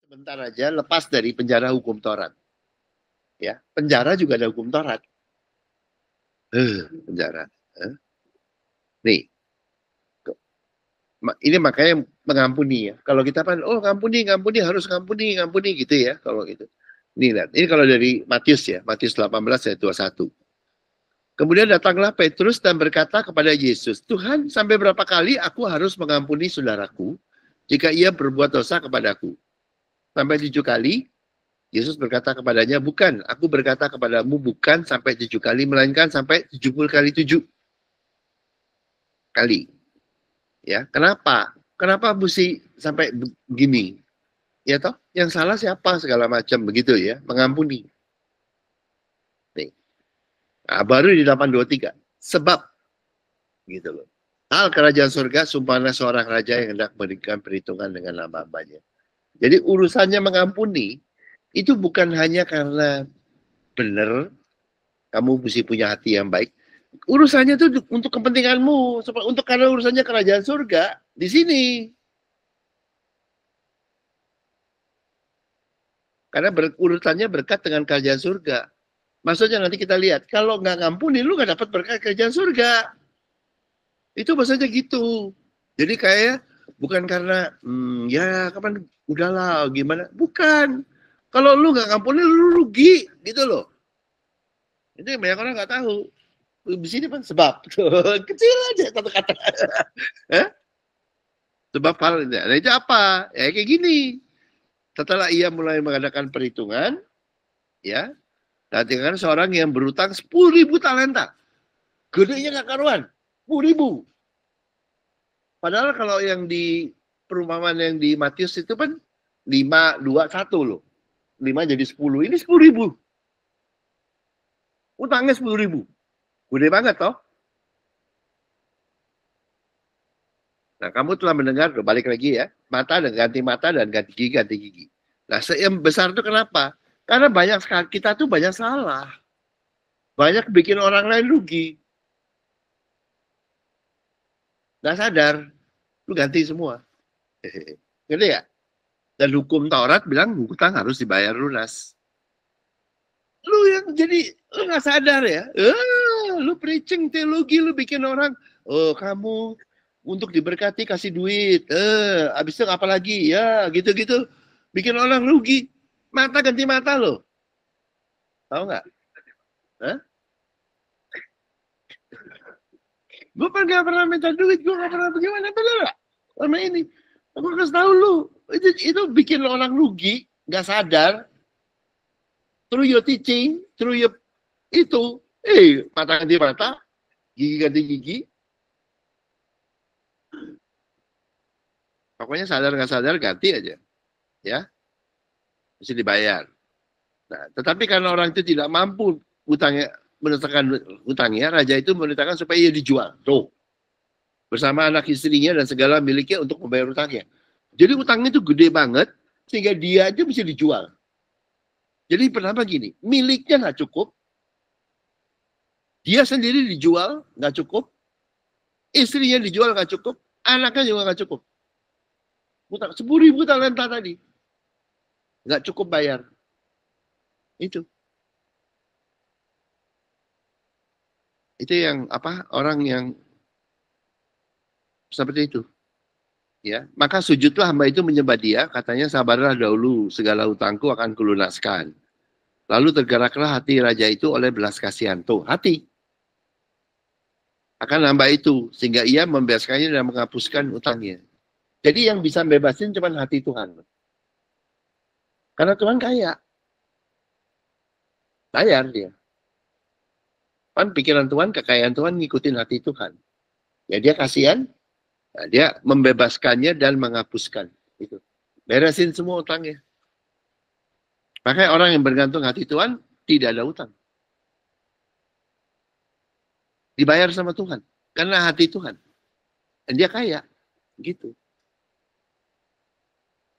sebentar aja lepas dari penjara hukum Taurat. Ya, penjara juga ada hukum Taurat. Penjara. Nih, ini makanya mengampuni ya. Kalau kita kan, oh ngampuni, ngampuni, harus ngampuni, ngampuni gitu ya. Kalau gitu. Nih lihat, ini kalau dari Matius ya, Matius 18 ayat 21. Kemudian datanglah Petrus dan berkata kepada Yesus, Tuhan, sampai berapa kali aku harus mengampuni saudaraku jika ia berbuat dosa kepadaku? Sampai 7 kali? Yesus berkata kepadanya, bukan, aku berkata kepadamu bukan sampai 7 kali, melainkan sampai 70 kali 7 kali. Ya, kenapa? Kenapa mesti sampai begini? Ya toh, yang salah siapa segala macam begitu ya, mengampuni. Nih. Nah, baru di 823. Sebab gitu loh. Hal kerajaan surga sumpahnya seorang raja yang hendak memberikan perhitungan dengan hamba-hambanya. Jadi urusannya mengampuni itu bukan hanya karena benar kamu mesti punya hati yang baik. Urusannya itu untuk kepentinganmu, untuk karena urusannya kerajaan surga di sini. Karena urutannya berkat dengan kerajaan surga. Maksudnya nanti kita lihat, kalau nggak ngampuni, lu nggak dapat berkat kerajaan surga. Itu maksudnya gitu. Jadi kayak bukan karena ya kapan udahlah gimana, bukan. Kalau lu nggak ngampuni, lu rugi gitu loh. Itu yang banyak orang nggak tahu. Di sini kan sebab kecil aja satu kata. Sebab hal ini. Nah, itu apa? Ya kayak gini. Setelah ia mulai mengadakan perhitungan, ya, nanti kan seorang yang berutang 10.000 talenta. Gedenya nggak karuan. 10.000. Padahal kalau yang di perumpamaan yang di Matius itu kan 5, 2, 1 loh. 5 jadi 10. Ini 10.000. Utangnya 10.000. Gede banget toh. Nah, kamu telah mendengar, balik lagi ya, mata dan ganti gigi. Nah, yang besar itu kenapa? Karena banyak sekali, kita tuh banyak salah. Banyak bikin orang lain rugi. Nggak sadar, lu ganti semua. Gede ya? Dan hukum Taurat bilang hutang harus dibayar lunas. Lu yang jadi, lu nggak sadar ya? Lu preaching teologi, lu bikin orang, oh kamu untuk diberkati kasih duit. Habis itu apa lagi? Ya, gitu-gitu. Bikin orang rugi. Mata ganti mata loh. Tahu nggak? Hah? Gue nggak pernah minta duit. Gue nggak pernah bagaimana. Bener nggak? Sama ini. Aku kasih tahu lu. Itu bikin orang rugi. Nggak sadar. Through your teaching. Through your itu. Mata ganti mata. Gigi ganti gigi. Pokoknya sadar nggak sadar ganti aja. Ya. Mesti dibayar. Nah, tetapi karena orang itu tidak mampu utangnya menetapkan utangnya, raja itu menetapkan supaya ia dijual. Tuh. Bersama anak istrinya dan segala miliknya untuk membayar utangnya. Jadi utangnya itu gede banget sehingga dia aja bisa dijual. Jadi pertama gini, miliknya nggak cukup, dia sendiri dijual nggak cukup, istrinya dijual nggak cukup, anaknya juga nggak cukup. Utang 10.000 talenta tadi nggak cukup bayar. Itu yang apa, orang yang seperti itu. Ya, maka sujudlah hamba itu menyembah dia, katanya sabarlah dahulu, segala hutangku akan kulunaskan. Lalu tergeraklah hati raja itu oleh belas kasihan. Tuh, hati akan hamba itu, sehingga ia membebaskannya dan menghapuskan utangnya. Jadi yang bisa bebasin cuma hati Tuhan. Karena Tuhan kaya. Bayar dia. Kan pikiran Tuhan, kekayaan Tuhan ngikutin hati Tuhan. Ya dia kasihan, nah, dia membebaskannya dan menghapuskan. Itu. Beresin semua utangnya. Makanya orang yang bergantung hati Tuhan, tidak ada utang. Dibayar sama Tuhan. Karena hati Tuhan. Dan dia kaya. Gitu.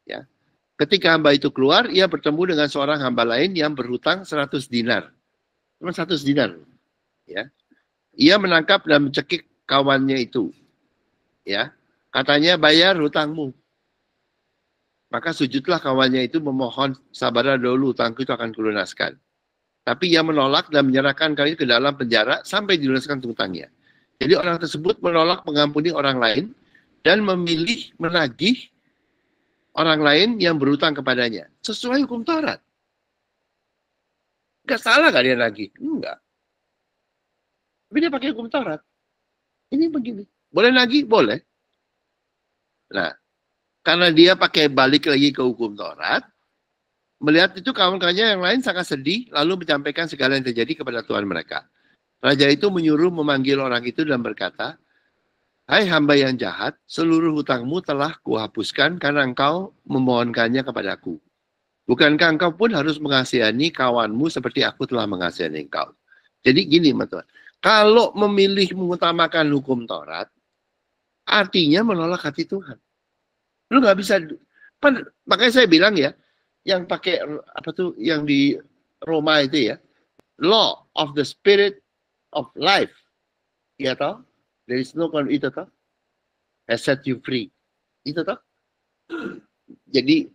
Ya. Ketika hamba itu keluar, ia bertemu dengan seorang hamba lain yang berhutang 100 dinar. Cuma 100 dinar. Ya. Ia menangkap dan mencekik kawannya itu. Ya. Katanya bayar hutangmu. Maka sujudlah kawannya itu memohon, sabarlah dahulu, utangku itu akan kulunaskan. Tapi ia menolak dan menyerahkan kalian ke dalam penjara sampai dilunaskan utangnya. Jadi orang tersebut menolak mengampuni orang lain dan memilih menagih orang lain yang berutang kepadanya. Sesuai hukum Taurat. Enggak salah gak dia nagih? Enggak. Tapi dia pakai hukum Taurat. Ini begini. Boleh nagih? Boleh. Nah, karena dia pakai balik lagi ke hukum Taurat, melihat itu kawan-kawannya yang lain sangat sedih, lalu menyampaikan segala yang terjadi kepada Tuhan mereka. Raja itu menyuruh memanggil orang itu dan berkata, hai hamba yang jahat, seluruh hutangmu telah kuhapuskan karena engkau memohonkannya kepadaku. Bukankah engkau pun harus mengasihani kawanmu seperti aku telah mengasihani engkau? Jadi gini, teman-teman. Kalau memilih mengutamakan hukum Taurat, artinya menolak hati Tuhan. Lu nggak bisa, makanya saya bilang ya, yang pakai apa tuh, yang di Roma itu ya, law of the spirit of life, ya toh, there is no itu toh, has set you free, itu toh. Jadi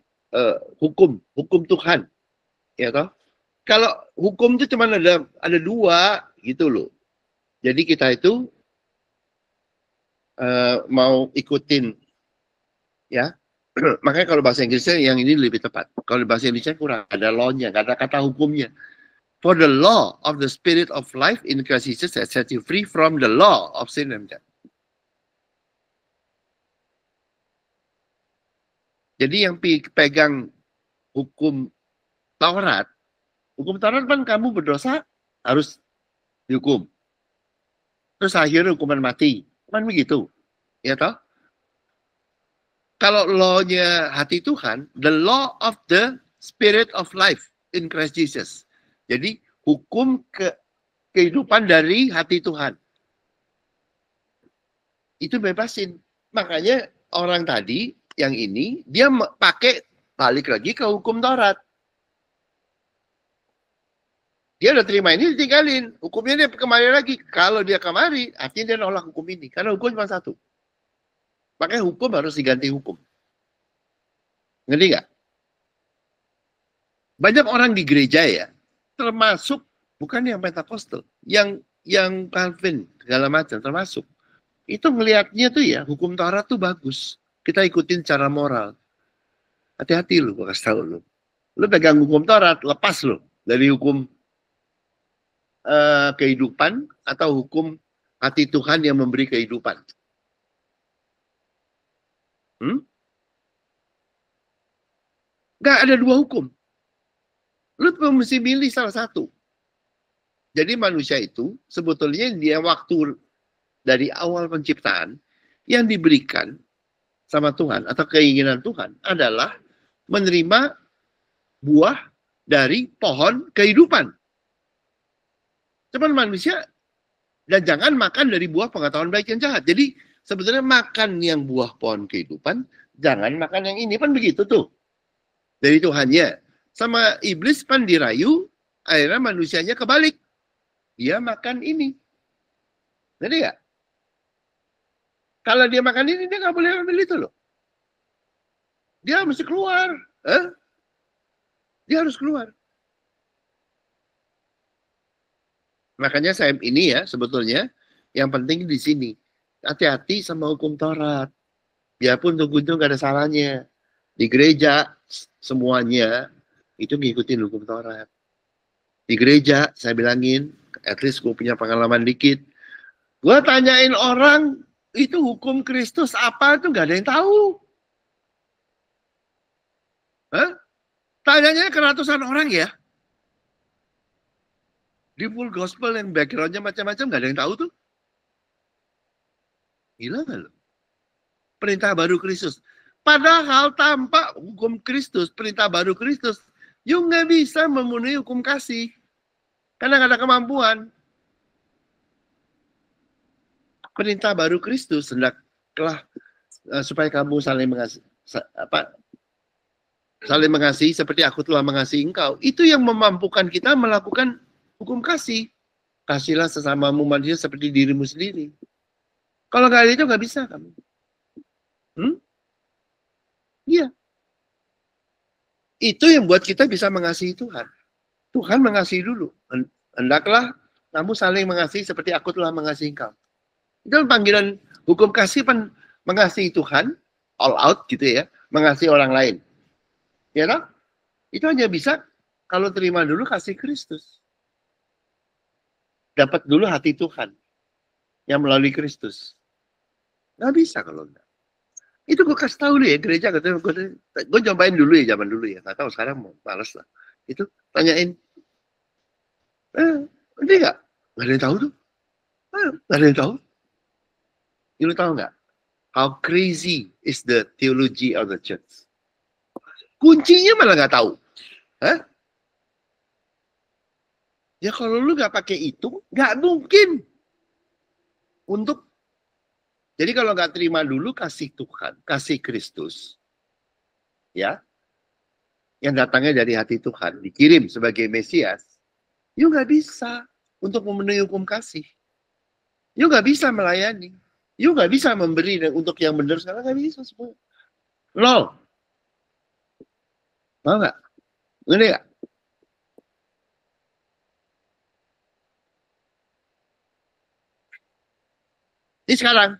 hukum Tuhan, ya toh. Kalau hukum itu cuma ada dua gitu loh. Jadi kita itu mau ikutin, ya. Makanya kalau bahasa Inggrisnya yang ini lebih tepat. Kalau bahasa Indonesia kurang, ada law-nya, ada kata hukumnya. For the law of the spirit of life in Christ Jesus has set you free from the law of sin and death. Jadi yang pegang hukum Taurat kan kamu berdosa harus dihukum. Terus akhirnya hukuman mati. Kan begitu. Ya toh? Kalau law-nya hati Tuhan, the law of the spirit of life in Christ Jesus. Jadi hukum kehidupan dari hati Tuhan. Itu bebasin. Makanya orang tadi yang ini dia pakai balik lagi ke hukum Taurat. Dia udah terima ini ditinggalin. Hukumnya dia kemari lagi. Kalau dia kemari, artinya dia nolak hukum ini. Karena hukum cuma satu. Makanya hukum harus diganti hukum. Ngerti nggak? Banyak orang di gereja ya, termasuk bukan yang Pentakosta, yang Calvin segala macam termasuk. Itu ngelihatnya tuh ya, hukum Taurat tuh bagus. Kita ikutin cara moral. Hati-hati lu, gue kasih tahu lu. Lu pegang hukum Taurat, lepas lu dari hukum kehidupan atau hukum hati Tuhan yang memberi kehidupan. Nggak ada dua hukum. Lu mesti milih salah satu. Jadi manusia itu sebetulnya dia waktu dari awal penciptaan yang diberikan sama Tuhan atau keinginan Tuhan adalah menerima buah dari pohon kehidupan. Cuman manusia dan jangan makan dari buah pengetahuan baik dan jahat. Jadi sebetulnya makan yang buah pohon kehidupan, jangan makan yang ini, kan begitu tuh. Dari Tuhannya. Sama iblis kan dirayu, akhirnya manusianya kebalik. Dia makan ini. Jadi ya, kalau dia makan ini, dia nggak boleh ambil itu loh. Dia mesti keluar. Dia harus keluar. Makanya saya ini ya sebetulnya yang penting di sini. Hati-hati sama hukum Taurat. Biarpun ujung-ujung gak ada salahnya. Di gereja semuanya itu ngikutin hukum Taurat. Di gereja saya bilangin, at least gue punya pengalaman dikit. Gue tanyain orang, itu hukum Kristus apa tuh gak ada yang tahu. Tanyanya ke ratusan orang ya. Di full gospel yang backgroundnya macam-macam gak ada yang tahu tuh. Gila gak lo? Perintah baru Kristus. Padahal tanpa hukum Kristus, perintah baru Kristus, you nggak bisa memenuhi hukum kasih. Karena nggak ada kemampuan. Perintah baru Kristus, hendaklah supaya kamu saling mengasihi seperti aku telah mengasihi engkau. Itu yang memampukan kita melakukan hukum kasih. Kasihlah sesamamu manusia seperti dirimu sendiri. Kalau nggak ada itu nggak bisa kamu. Iya. Itu yang buat kita bisa mengasihi Tuhan. Tuhan mengasihi dulu. Hendaklah kamu saling mengasihi seperti aku telah mengasihi engkau. Itu panggilan hukum kasih mengasihi Tuhan, all out gitu ya, mengasihi orang lain. Ya toh? Itu hanya bisa kalau terima dulu kasih Kristus. Dapat dulu hati Tuhan yang melalui Kristus. Nggak bisa kalau enggak. Itu gue kasih tahu dulu ya, gereja katanya gue cobain dulu ya, zaman dulu ya. Nggak tahu sekarang mau males lah. Itu tanyain. Nanti nggak? Nggak ada yang tahu tuh. Nggak ada yang tahu. Lu tahu nggak? How crazy is the theology of the church? Kuncinya malah nggak tahu. Hah? Ya kalau lu nggak pakai itu, nggak mungkin. Jadi kalau nggak terima dulu kasih Tuhan, kasih Kristus, ya, yang datangnya dari hati Tuhan, dikirim sebagai Mesias, you nggak bisa untuk memenuhi hukum kasih. You nggak bisa melayani. You nggak bisa memberi untuk yang benar sekarang, nggak bisa semua. Nol. Mau nggak? Ngerti nggak? Ini sekarang.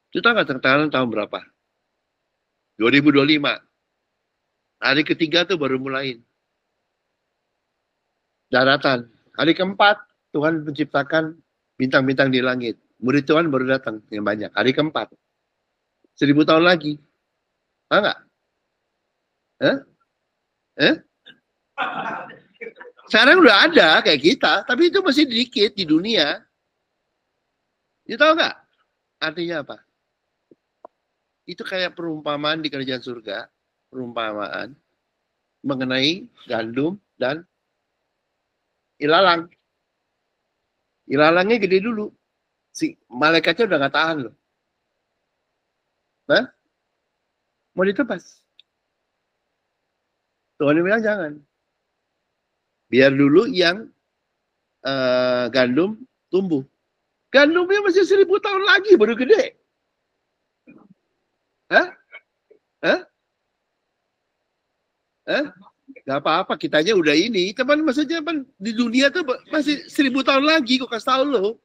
Kita nggak tertahan tahun berapa? 2025. Hari ketiga tuh baru mulai. Daratan. Hari keempat, Tuhan menciptakan bintang-bintang di langit. Murid Tuhan baru datang yang banyak. Hari keempat. 1000 tahun lagi. Tahu nggak? Sekarang udah ada kayak kita, tapi itu masih dikit di dunia. You tahu nggak? Artinya apa? Itu kayak perumpamaan di kerajaan surga, perumpamaan mengenai gandum dan ilalang. Ilalangnya gede dulu. Si malaikatnya udah nggak tahan loh. Nah, mau ditebas. Tuhan bilang jangan. Biar dulu yang gandum tumbuh. Gandumnya masih 1000 tahun lagi baru gede. Gak apa-apa, kitanya udah ini. Cuman maksudnya di dunia tuh masih 1000 tahun lagi, kok kasih tahu lo.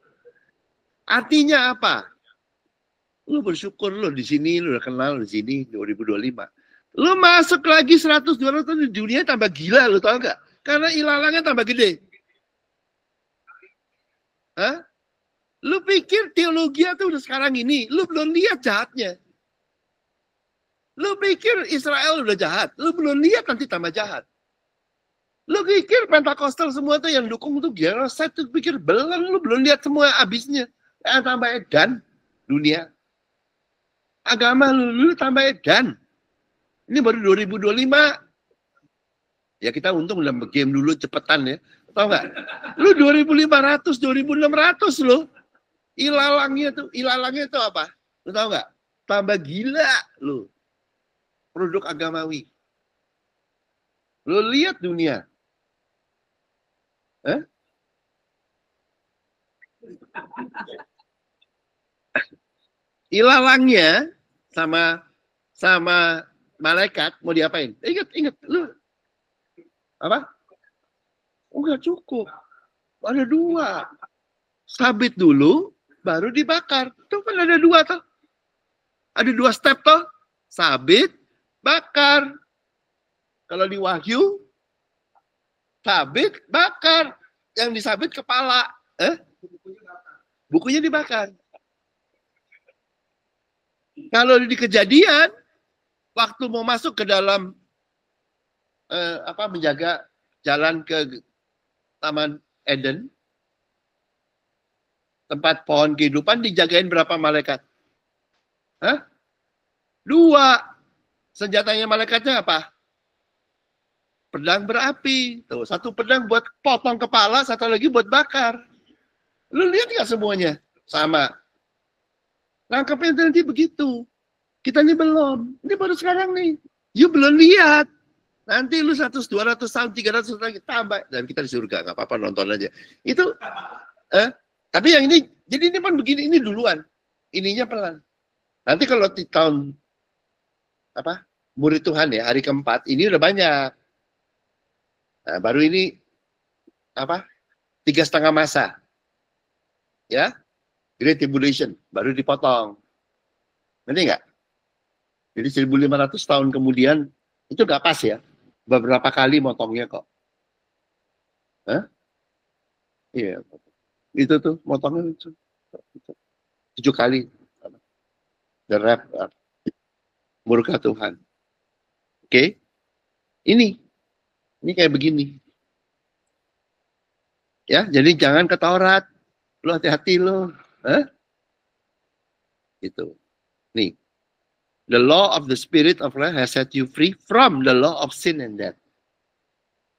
Artinya apa? Lu bersyukur lo di sini, lu udah kenal di sini 2025. Lu masuk lagi 100-200 tahun di dunia tambah gila, lu tau gak? Karena ilalangnya tambah gede. Hah? Lu pikir teologi tuh udah sekarang ini, lu belum lihat jahatnya. Lu pikir Israel udah jahat, lu belum lihat nanti tambah jahat. Lu pikir Pentakosta semua tuh yang dukung tuh genocide tuh pikir belum, lu belum lihat semua abisnya. Tambah edan dunia. Agama lu tambah edan. Ini baru 2025. Ya kita untung udah game dulu cepetan ya. Tahu nggak? Lu 2500, 2600 lo. Ilalangnya tuh apa? Lu tahu nggak? Tambah gila lu. Produk agamawi. Lu lihat dunia. Ilalangnya sama malaikat mau diapain? Ingat lu. Apa? Enggak cukup. Ada 2. Sabit dulu, baru dibakar. Tuh kan ada 2 toh. Ada 2 step toh. Sabit, bakar. Kalau di Wahyu, sabit, bakar. Yang disabit kepala. Bukunya dibakar. Kalau di Kejadian, waktu mau masuk ke dalam menjaga jalan ke Taman Eden, tempat pohon kehidupan, dijagain berapa malaikat? 2. Senjatanya malaikatnya apa? Pedang berapi. Tuh, 1 pedang buat potong kepala, 1 lagi buat bakar. Lu lihat nggak semuanya? Sama. Nangkepnya nanti begitu. Kita ini belum. Ini baru sekarang nih. You belum lihat. Nanti lu 100, 200 tahun, 300 tahun lagi tambah. Dan kita di surga. Nggak apa-apa, nonton aja. Itu. Tapi yang ini. Jadi ini kan begini. Ini duluan. Ininya pelan. Nanti kalau di tahun murid Tuhan ya, hari keempat, ini udah banyak. Nah, baru ini 3,5 masa. Ya, Great Tribulation, baru dipotong. Ngerti nggak? Jadi 1.500 tahun kemudian, itu nggak pas ya. Beberapa kali motongnya kok. Hah? Iya, itu tuh motongnya itu. 7 kali. The rap, murka Tuhan. Oke? Ini kayak begini. Ya, jadi jangan ke Taurat. Lu hati-hati lu. Hah? Itu. Nih. The law of the Spirit of life has set you free from the law of sin and death.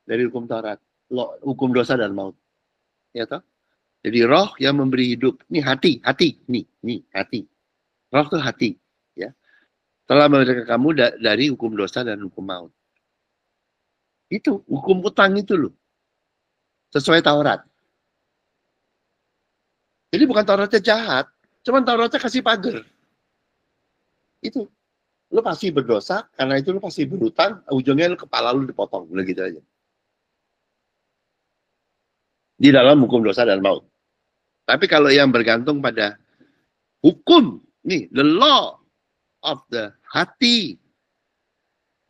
Dari hukum Taurat. Hukum dosa dan maut. Ya toh? Jadi roh yang memberi hidup. Ini hati. Nih, hati. Roh itu hati. Ya. Telah memberikan kamu dari hukum dosa dan hukum maut. Itu, hukum utang itu loh. Sesuai Taurat. Jadi bukan Tauratnya jahat. Cuman Tauratnya kasih pagar. Itu. Lu pasti berdosa, karena itu lu pasti berutang, ujungnya lu kepala lu dipotong. Udah gitu aja. Di dalam hukum dosa dan maut. Tapi kalau yang bergantung pada hukum, nih, the law of the hati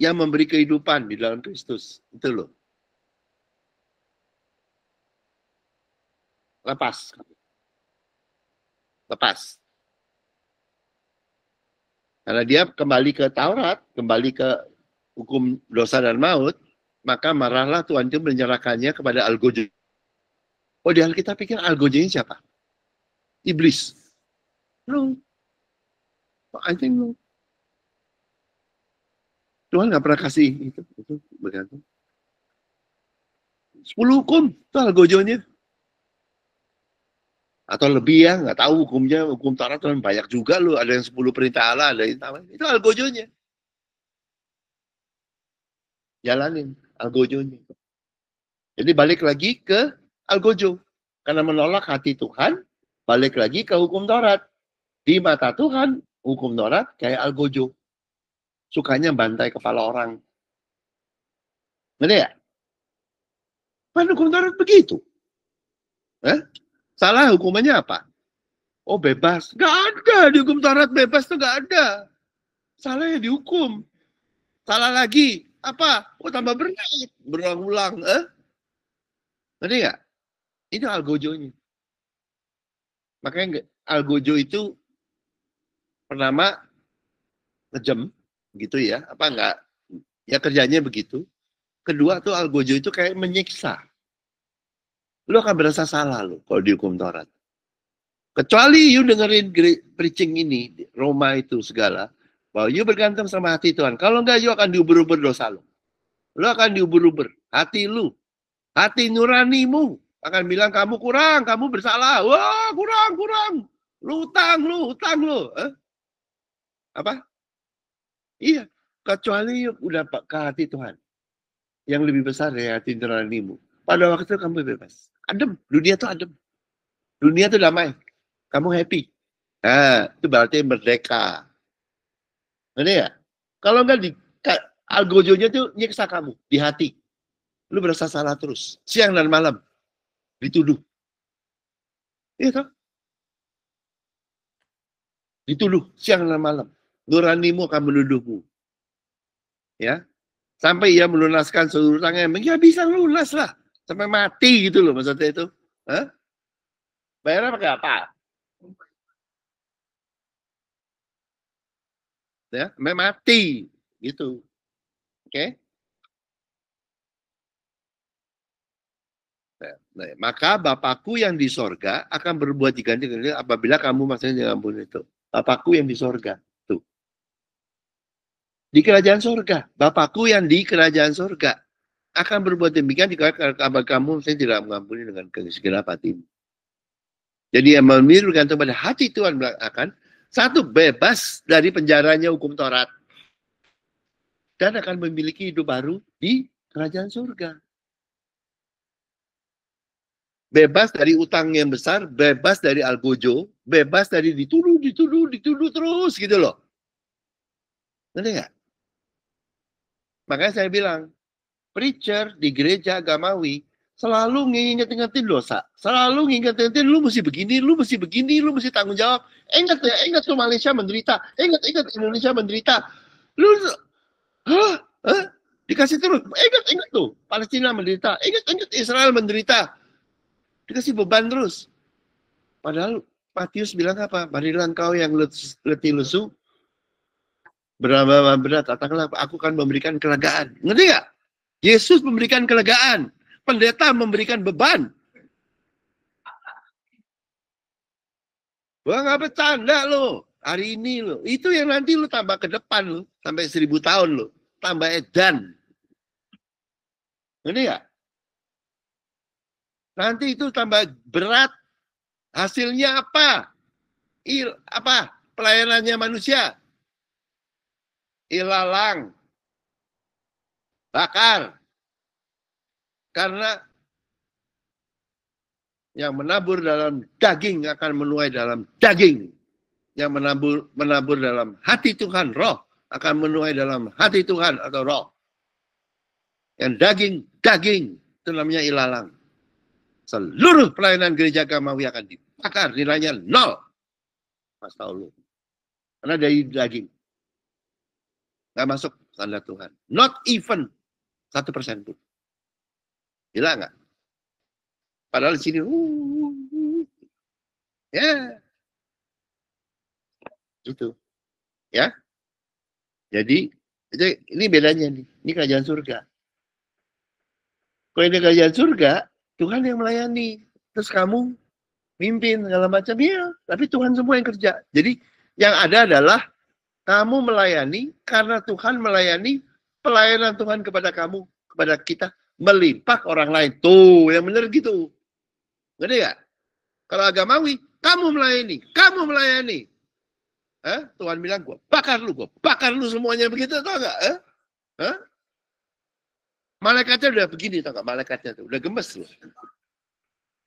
yang memberi kehidupan di dalam Kristus. Itu loh. Lepas. Karena dia kembali ke Taurat, kembali ke hukum dosa dan maut, maka marahlah Tuhan itu menyerahkannya kepada Algojo. Oh, di Alkitab pikir Algojo ini siapa? Iblis. No. I think no. Tuhan nggak pernah kasih itu bergantung. 10 hukum, itu Algojonya. Atau lebih ya, nggak tahu hukumnya, hukum Taurat kan banyak juga loh, ada yang 10 perintah Allah, ada yang itu Algojonya. Jalanin Algojonya. Jadi balik lagi ke Algojo. Karena menolak hati Tuhan, balik lagi ke hukum Taurat. Di mata Tuhan, hukum Taurat kayak Algojo. Sukanya bantai kepala orang. Ngerti ya? Kan hukum Taurat begitu. Salah hukumannya apa? Oh, bebas. Gak ada di hukum Taurat bebas tuh gak ada. Salah ya dihukum. Salah lagi. Apa? Oh, tambah berat. Berulang-ulang. Ngerti gak? Itu Algojonya. Makanya Algojo itu pertama ngejem gitu ya. Apa enggak? Ya kerjanya begitu. Kedua tuh Algojo itu kayak menyiksa. Lu akan berasa salah lu kalau dihukum Taurat. Kecuali you dengerin preaching ini, Roma itu segala, bahwa you bergantung sama hati Tuhan. Kalau enggak, you akan diuber-uber dosa lu. Lu akan diuber-uber. Hati lu, hati nuranimu akan bilang kamu kurang, kamu bersalah. Wah, kurang. Lu hutang lu. Apa? Iya, kecuali you udah ke hati Tuhan. Yang lebih besar dari hati nuranimu. Pada waktu itu kamu bebas. Adem, dunia tuh adem. Dunia tuh damai. Kamu happy. Nah, itu berarti merdeka. Ngerti ya? Kalau enggak, Algojonya tuh nyiksa kamu di hati. Lu berasa salah terus. Siang dan malam. Dituduh. Iya toh? Dituduh siang dan malam. Nuranimu akan menuduhmu. Ya. Sampai ia melunaskan seluruh utangnya. Ya bisa lunas lah. Sampai mati gitu loh maksudnya itu. Hah? Bayarnya pakai apa? Ya, sampai mati gitu. Oke? Nah, maka Bapakku yang di sorga akan berbuat diganti apabila kamu masih diampuni itu. Bapakku yang di sorga. Tuh. Di kerajaan sorga. Bapakku yang di kerajaan sorga akan berbuat demikian jika kamu saya tidak mengampuni dengan segala hatimu. Jadi yang memilih bergantung pada hati Tuhan akan satu, bebas dari penjaranya hukum Taurat. Dan akan memiliki hidup baru di kerajaan surga. Bebas dari utang yang besar, bebas dari Algojo, bebas dari dituduh terus gitu loh. Ngerti nggak? Makanya saya bilang, preacher di gereja agamawi selalu ngingetin dosa. Selalu ngingetin lu mesti begini, lu mesti begini, lu mesti tanggung jawab. Ingat ya, ingat tuh Malaysia menderita. Ingat Indonesia menderita. Lu, hah? Hah? Dikasih terus. Ingat tuh, Palestina menderita. Ingat Israel menderita. Dikasih beban terus. Padahal Matius bilang apa? Marilah engkau yang letih lesu, berapa berat, datanglah, aku akan memberikan kelegaan. Ngerti nggak? Yesus memberikan kelegaan. Pendeta memberikan beban. Wah, nggak bercanda lo. Hari ini lo. Itu yang nanti lo tambah ke depan lo. Sampai 1000 tahun lo. Tambah edan. Ngerti nggak? Nanti itu tambah berat. Hasilnya apa? Apa? Pelayanannya manusia. Ilalang. Bakar. Karena yang menabur dalam daging akan menuai dalam daging. Yang menabur dalam hati Tuhan, roh, akan menuai dalam hati Tuhan atau roh. Yang daging, itu namanya ilalang. Seluruh pelayanan gereja agamawi akan dibakar, nilainya 0. Mas tahu lu. Karena dari daging. Nggak masuk standar Tuhan. Not even 1% pun. Gila nggak? Padahal di sini, ya, gitu, ya. Jadi ini bedanya nih. Ini kerajaan surga. Kalau ini kerajaan surga, Tuhan yang melayani. Terus kamu mimpin segala macam, ya. Tapi Tuhan semua yang kerja. Jadi yang ada adalah kamu melayani karena Tuhan melayani, pelayanan Tuhan kepada kamu, kepada kita melimpah orang lain. Tuh, yang benar gitu. Ngerti gak? Kalau agamawi, kamu melayani. Tuhan bilang, gue bakar lu semuanya, begitu, tau gak? Malaikatnya udah begini, tau gak? Malaikatnya tuh, udah gemes loh.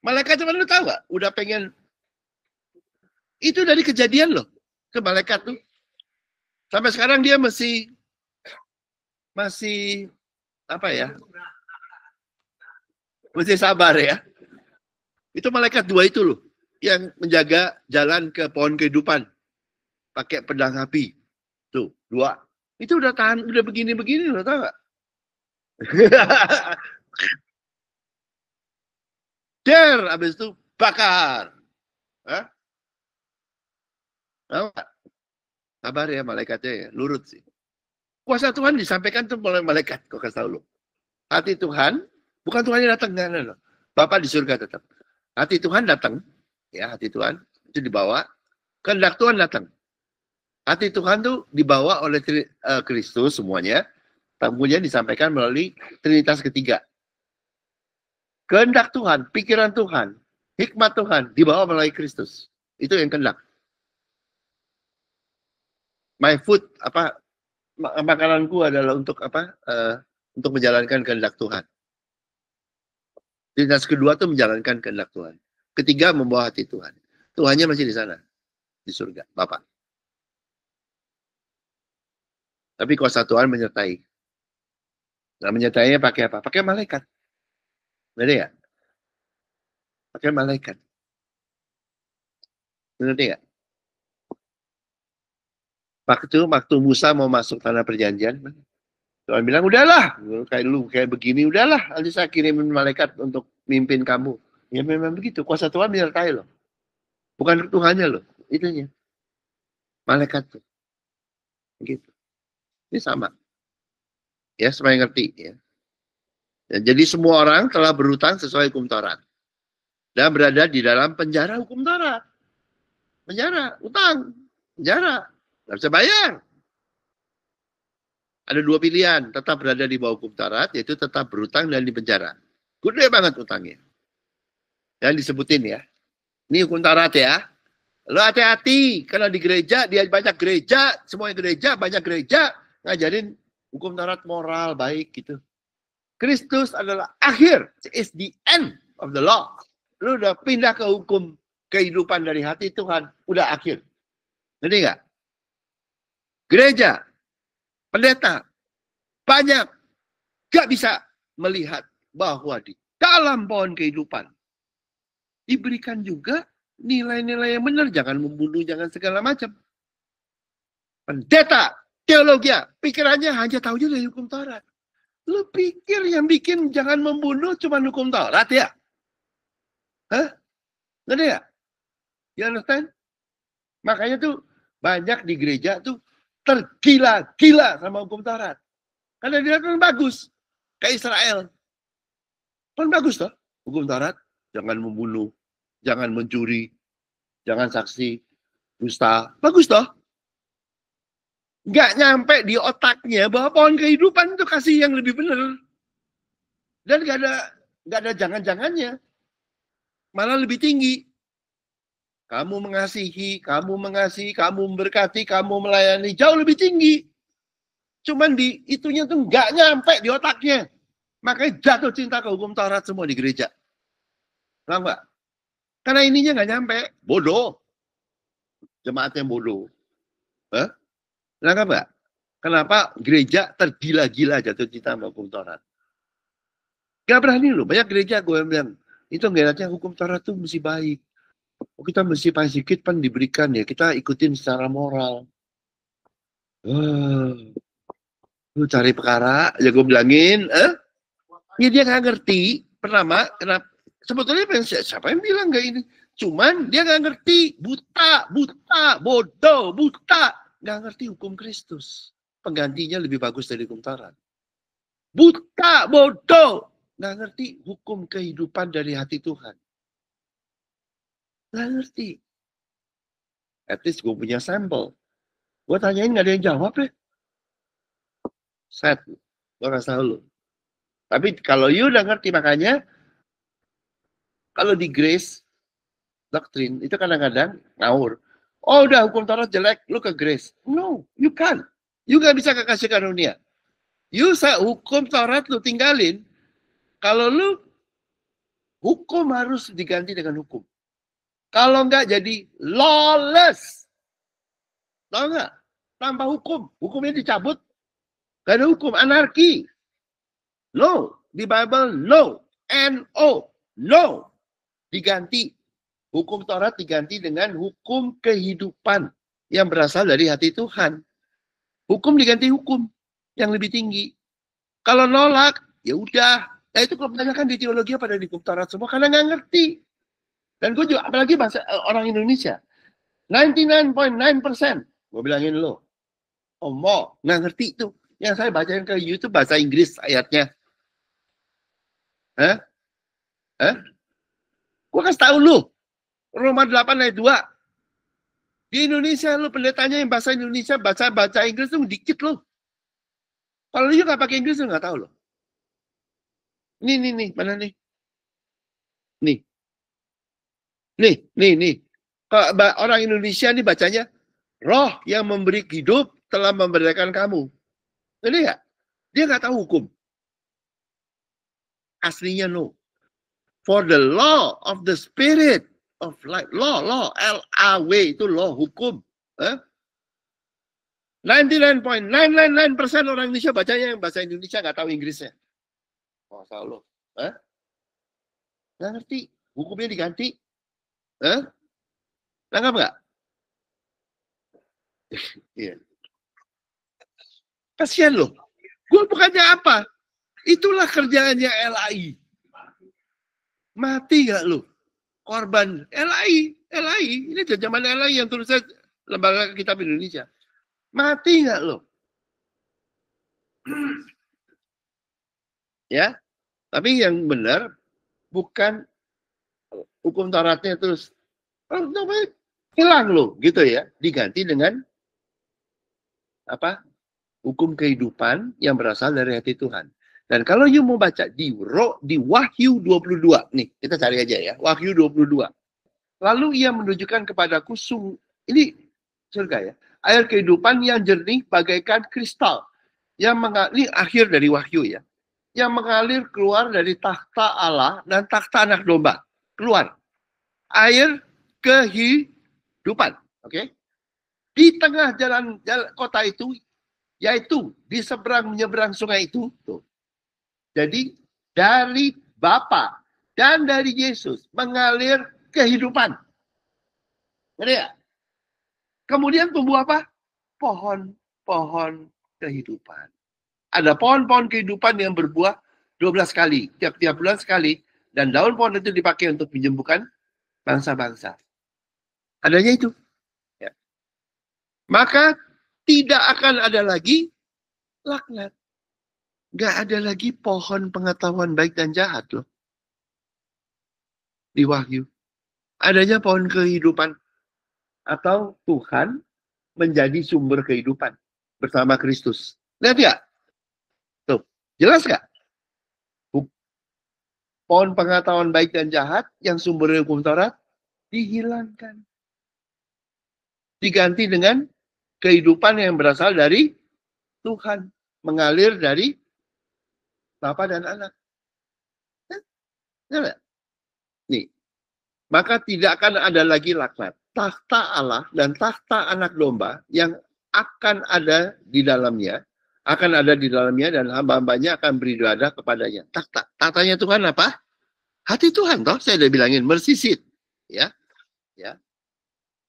Malaikatnya lu tau gak? Udah pengen, itu dari kejadian loh, ke malaikat tuh. Sampai sekarang dia masih, apa ya? Masih sabar ya. Itu malaikat 2 itu loh, yang menjaga jalan ke pohon kehidupan. Pakai pedang api. Tuh, 2. Itu udah tahan, udah begini-begini loh, tau gak? Abis itu bakar. Tahu gak? Sabar ya malaikatnya ya, lurut sih. Kuasa Tuhan disampaikan tuh oleh malaikat, kok kasih tahu lo. Hati Tuhan, bukan Tuhan yang datang, enggak. Bapak di surga tetap. Hati Tuhan datang, ya hati Tuhan itu dibawa, kehendak Tuhan datang. Hati Tuhan tuh dibawa oleh Kristus semuanya, kemudian disampaikan melalui Trinitas ketiga. Kehendak Tuhan, pikiran Tuhan, hikmat Tuhan dibawa melalui Kristus. Itu yang kehendak. My food, makananku adalah untuk untuk menjalankan kehendak Tuhan. Trinitas kedua tuh menjalankan kehendak Tuhan. Ketiga membawa hati Tuhan. Tuhannya masih di sana, di surga, Bapak. Tapi kuasa Tuhan menyertai. Nah, menyertainya pakai apa? Pakai malaikat. Ngerti ya? Pakai malaikat. Ngerti nggak? Waktu Musa mau masuk tanah perjanjian, Tuhan bilang, udahlah, kayak begini, udahlah, nanti saya kirimin malaikat untuk mimpin kamu. Ya memang begitu, kuasa Tuhan menyertai loh. Bukan Tuhannya loh, itunya. Malaikat tuh. Gitu. Ini sama. Ya, supaya ngerti ya. Jadi semua orang telah berhutang sesuai hukum Taurat. Dan berada di dalam penjara hukum Taurat. Penjara, utang. Penjara. Nggak bisa bayar. Ada 2 pilihan. Tetap berada di bawah hukum Taurat, yaitu tetap berhutang dan di penjara. Gede banget utangnya. Dan disebutin ya. Ini hukum Taurat ya. Lo hati-hati. Karena di gereja, dia banyak gereja. Semuanya gereja, banyak gereja. Ngajarin hukum Taurat moral baik gitu. Kristus adalah akhir. It's the end of the law. Lu udah pindah ke hukum kehidupan dari hati Tuhan. Udah akhir. Ngerti nggak? Gereja, pendeta, banyak gak bisa melihat bahwa di dalam pohon kehidupan diberikan juga nilai-nilai yang benar. Jangan membunuh, jangan segala macam. Pendeta, teologi, pikirannya hanya tahunya dari hukum Taurat. Lu pikir yang bikin jangan membunuh cuma hukum Taurat ya? Hah? Ngerti ya? You understand? Makanya tuh banyak di gereja tuh tergila-gila sama hukum Taurat. Karena dia kan bagus. Kayak Israel. Kan bagus toh hukum Taurat. Jangan membunuh, jangan mencuri, jangan saksi, dusta. Bagus toh? Nggak nyampe di otaknya bahwa pohon kehidupan itu kasih yang lebih benar. Dan nggak ada jangan-jangannya. Malah lebih tinggi. Kamu mengasihi, kamu memberkati, kamu melayani jauh lebih tinggi. Cuman di itunya tuh nggak nyampe di otaknya. Makanya jatuh cinta ke hukum Taurat semua di gereja. Paham nggak? Karena ininya nggak nyampe. Bodoh. Jemaatnya bodoh. Hah? Nangkap nggak? Kenapa gereja tergila-gila jatuh cinta sama hukum Taurat? Gak berani loh. Banyak gereja gue bilang, itu ngeliatnya hukum Taurat tuh mesti baik. Kita mesti paling sedikit pan diberikan ya. Kita ikutin secara moral. Lu cari perkara, ya gue bilangin, ya dia nggak ngerti. Pertama, kenapa? Sebetulnya siapa yang bilang gak ini? Cuman dia nggak ngerti, buta, bodoh, buta, nggak ngerti hukum Kristus. Penggantinya lebih bagus dari hukum Taurat. Buta, bodoh, nggak ngerti hukum kehidupan dari hati Tuhan. Nggak ngerti. At least gue punya sampel. Gue tanyain nggak ada yang jawab ya. Set, gue kasih tahu lu. Tapi kalau you udah ngerti, makanya kalau di grace doctrine itu kadang-kadang ngawur. Oh udah hukum Taurat jelek, lu ke grace. No, you can't. You gak bisa kekasih karunia. You hukum Taurat lu tinggalin. Kalau lu hukum harus diganti dengan hukum. Kalau enggak jadi lawless. Tahu nggak? Tanpa hukum. Hukumnya dicabut. Gak ada hukum. Anarki. No. Di Bible, no. N-O. No. Diganti. Hukum Taurat diganti dengan hukum kehidupan yang berasal dari hati Tuhan. Hukum diganti hukum yang lebih tinggi. Kalau nolak, ya udah. Nah itu kebanyakan di teologi pada di hukum Taurat semua karena nggak ngerti. Dan gue juga, apalagi bahasa orang Indonesia, 99.9%, gue bilangin lo, omong, nggak ngerti itu. Yang saya bacain ke YouTube bahasa Inggris ayatnya. Gue kasih tahu lu, Roma 8 ayat 2. Di Indonesia lu pendetanya yang bahasa Indonesia, baca Inggris tuh dikit lo. Kalau lu nggak pakai Inggris lu nggak tahu lo. Nih, mana nih? Nih. Kalau orang Indonesia nih bacanya, roh yang memberi hidup telah memberdayakan kamu. Jadi ya, dia nggak tahu hukum. Aslinya no. For the law of the spirit of life. Law, L-A-W itu law, hukum. 99.999% orang Indonesia bacanya yang bahasa Indonesia nggak tahu Inggrisnya. Oh, tahu lo. Nggak ngerti. Hukumnya diganti. Nangkap nggak? Iya. Kasihan loh. Gue bukannya apa? Itulah kerjaannya LAI. Mati gak lo? Korban LAI. Ini zaman LAI yang tulisnya Lembaga Kitab Indonesia. Mati gak lo? Ya. Tapi yang benar bukan hukum Tauratnya terus hilang lo gitu ya, diganti dengan apa? Hukum kehidupan yang berasal dari hati Tuhan. Dan kalau you mau baca di Wahyu 22, nih kita cari aja ya, Wahyu 22. Lalu ia menunjukkan kepadaku ini surga ya, air kehidupan yang jernih bagaikan kristal yang mengalir, akhir dari Wahyu ya, yang mengalir keluar dari takhta Allah dan takhta anak domba. Keluar air kehidupan, oke? Di tengah jalan kota itu yaitu di seberang menyeberang sungai itu. Tuh. Jadi dari Bapa dan dari Yesus mengalir kehidupan. Ngerti ya? Kemudian tumbuh apa? Pohon-pohon kehidupan. Ada pohon-pohon kehidupan yang berbuah 12 kali, tiap-tiap bulan sekali. Dan daun pohon itu dipakai untuk menyembuhkan bangsa-bangsa. Adanya itu. Ya. Maka tidak akan ada lagi laknat. Nggak ada lagi pohon pengetahuan baik dan jahat loh. Di Wahyu. Adanya pohon kehidupan. Atau Tuhan menjadi sumber kehidupan. Bersama Kristus. Lihat ya? Tuh. Jelas nggak? Pohon pengetahuan baik dan jahat yang sumbernya hukum Taurat dihilangkan. Diganti dengan kehidupan yang berasal dari Tuhan. Mengalir dari Bapa dan Anak. Ya, nih. Maka tidak akan ada lagi laknat. Takhta Allah dan takhta anak domba yang akan ada di dalamnya. Akan ada di dalamnya dan hamba-hambanya akan beribadah kepadanya. Tahtanya Tuhan apa? Hati Tuhan toh, saya udah bilangin, mersisit. Ya, ya,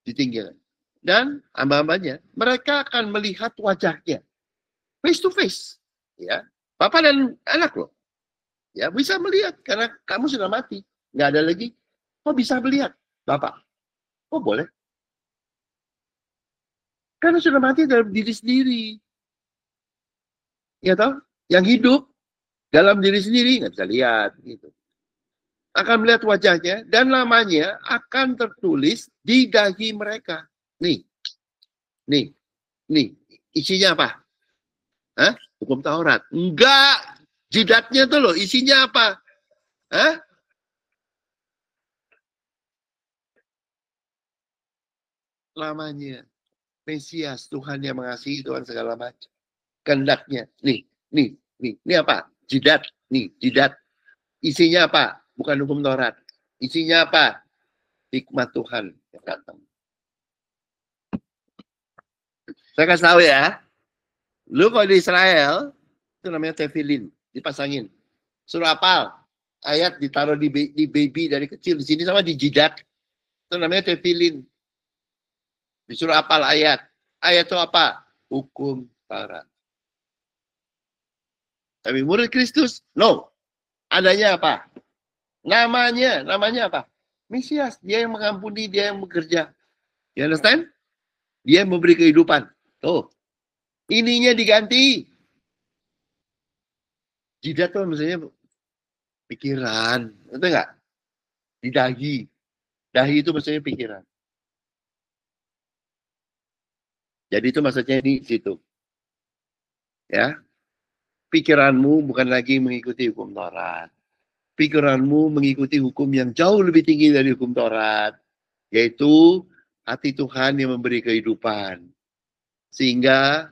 ditinggikan. Dan hamba-hambanya, mereka akan melihat wajahnya. Face to face. Ya, Bapa dan anak loh. Ya, bisa melihat karena kamu sudah mati. Nggak ada lagi. Kok bisa melihat? Bapak. Oh boleh. Karena sudah mati dalam diri sendiri. Ya toh? Yang hidup dalam diri sendiri nggak bisa lihat gitu. Akan melihat wajahnya dan namanya akan tertulis di dahi mereka. Nih. Nih. Nih. Isinya apa? Hah? Hukum Taurat. Enggak. Jidatnya tuh loh, isinya apa? Hah? Lamanya. Mesias, Tuhan yang mengasihi, Tuhan segala macam. Kehendaknya. Nih apa? Jidat. Nih, jidat. Isinya apa? Bukan hukum Taurat. Isinya apa? Hikmat Tuhan yang datang. Saya kasih tahu ya. Lu kalau di Israel, itu namanya tefillin. Dipasangin. Suruh apal. Ayat ditaruh di baby dari kecil. Di sini sama di jidat. Itu namanya tefillin. Disuruh apal ayat. Ayat itu apa? Hukum Taurat. Tapi murid Kristus, no. Adanya apa? Namanya apa? Mesias. Dia yang mengampuni, dia yang bekerja. You understand? Dia yang memberi kehidupan. Tuh. Ininya diganti. Jidat tuh misalnya pikiran. Itu enggak? Di dahi. Dahi itu maksudnya pikiran. Jadi itu maksudnya di situ. Ya. Pikiranmu bukan lagi mengikuti hukum Taurat. Pikiranmu mengikuti hukum yang jauh lebih tinggi dari hukum Taurat. Yaitu hati Tuhan yang memberi kehidupan. Sehingga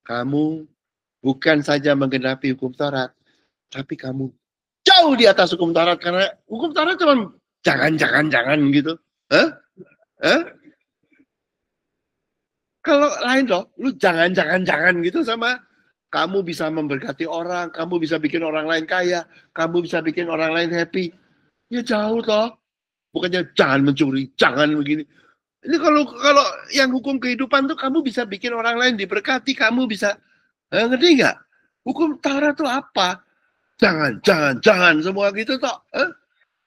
kamu bukan saja menggenapi hukum Taurat. Tapi kamu jauh di atas hukum Taurat. Karena hukum Taurat cuma jangan gitu. Hah? Hah? Kalau lain loh, lu jangan gitu sama kamu bisa memberkati orang, kamu bisa bikin orang lain kaya, kamu bisa bikin orang lain happy. Ya jauh toh. Bukannya jangan mencuri, jangan begini. Ini kalau yang hukum kehidupan tuh kamu bisa bikin orang lain diberkati, kamu bisa ngerti nggak? Hukum Taurat tuh apa? Jangan semua gitu toh.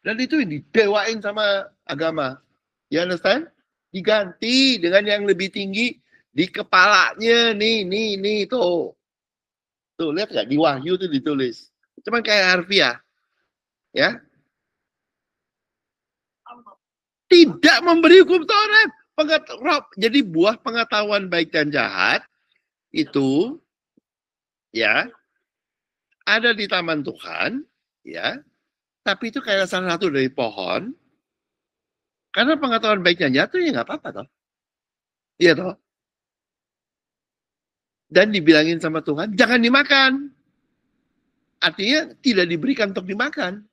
Dan itu didewain sama agama. You understand? Diganti dengan yang lebih tinggi di kepalanya nih tuh. Tuh lihat nggak di Wahyu tuh ditulis. Cuman kayak harfiah. Ya. Tidak memberi hukum Taurat. Jadi buah pengetahuan baik dan jahat itu ya ada di taman Tuhan, ya. Tapi itu kayak salah satu dari pohon. Karena pengetahuan baik dan jahat itu ya nggak apa-apa toh. Iya toh. Dan dibilangin sama Tuhan, jangan dimakan. Artinya tidak diberikan untuk dimakan.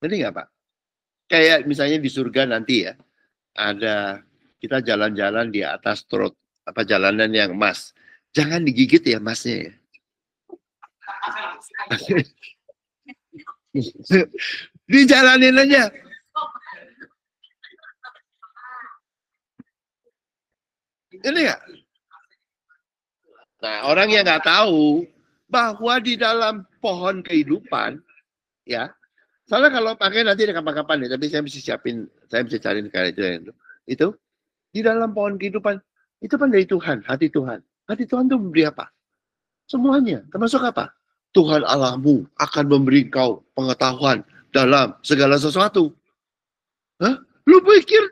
Ngerti nggak Pak? Kayak misalnya di surga nanti ya, ada kita jalan-jalan di atas trot jalanan yang emas. Jangan digigit ya emasnya ya. Dijalanin aja. Ini ya. Nah, orang yang nggak tahu bahwa di dalam pohon kehidupan, ya, soalnya kalau pakai nanti kapan-kapan ya, tapi saya bisa siapin, saya bisa cariin kayak itu di dalam pohon kehidupan itu kan dari Tuhan, hati Tuhan. Hati Tuhan tuh memberi apa? Semuanya, termasuk apa? Tuhan Allahmu akan memberi kau pengetahuan dalam segala sesuatu. Hah? Lu pikir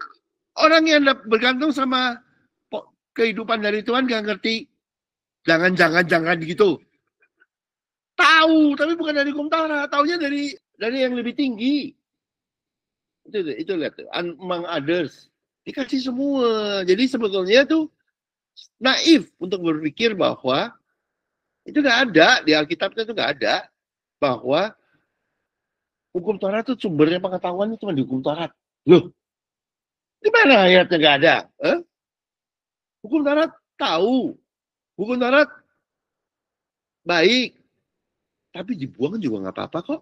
orang yang bergantung sama kehidupan dari Tuhan gak ngerti? Jangan gitu. Tahu, tapi bukan dari hukum Taurat, taunya dari yang lebih tinggi. Itu lihat, among others. Dikasih semua. Jadi sebetulnya tuh naif untuk berpikir bahwa itu nggak ada di Alkitab itu nggak ada bahwa hukum Taurat itu sumbernya pengetahuan itu cuma di hukum Taurat. Loh, di mana ayatnya nggak ada? Hukum Taurat tahu, hukum Taurat baik, tapi dibuang juga nggak apa-apa kok.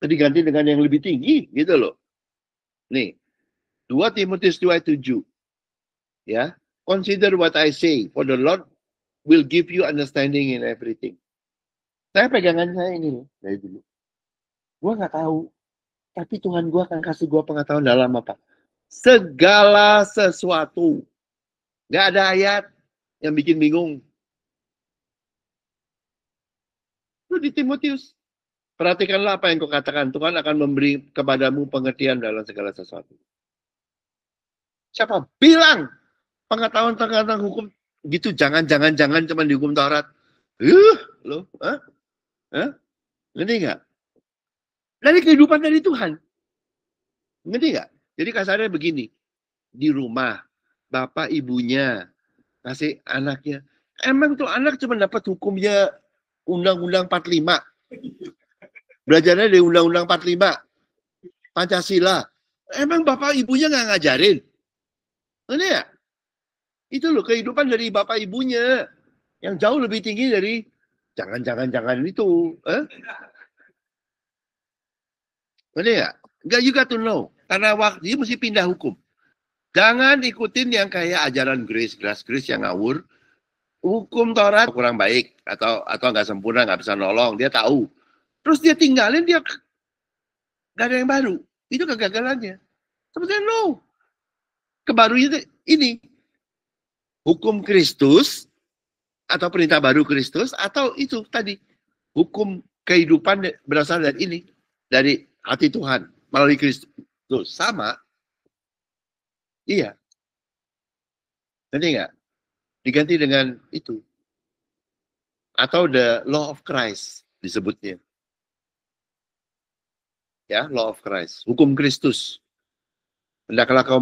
Diganti dengan yang lebih tinggi, gitu loh. Nih, 2 Timotius 2:7. Ya, consider what I say, for the Lord will give you understanding in everything. Saya pegangan saya ini dari dulu. Gue nggak tahu, tapi Tuhan gue akan kasih gue pengetahuan dalam apa? Segala sesuatu. Nggak ada ayat yang bikin bingung. Lu di Timotius. Perhatikanlah apa yang kau katakan. Tuhan akan memberi kepadamu pengertian dalam segala sesuatu. Siapa bilang pengetahuan tentang hukum gitu? Jangan cuma di hukum Taurat. Loh, ngerti nggak? Dari kehidupan dari Tuhan. Ngerti nggak? Jadi kasarnya begini. Di rumah, bapak ibunya kasih anaknya. Emang tuh anak cuma dapat hukumnya Undang-Undang 45. Belajarnya dari Undang-Undang 45. Pancasila. Emang bapak ibunya nggak ngajarin? Ini ya? Itu loh kehidupan dari bapak ibunya. Yang jauh lebih tinggi dari jangan itu. Ini ya? Nggak you got to know. Karena waktu mesti pindah hukum. Jangan ikutin yang kayak ajaran grace yang ngawur. Hukum Taurat kurang baik atau nggak sempurna, nggak bisa nolong, dia tahu. Terus dia tinggalin, dia nggak ada yang baru. Itu kegagalannya. Sebenarnya no. Kebarunya ini hukum Kristus atau perintah baru Kristus atau itu tadi hukum kehidupan berasal dari ini, dari hati Tuhan melalui Kristus. Tuh, sama. Iya. Nanti nggak? Diganti dengan itu. Atau the law of Christ disebutnya. Ya, law of Christ. Hukum Kristus. Hendaklah kau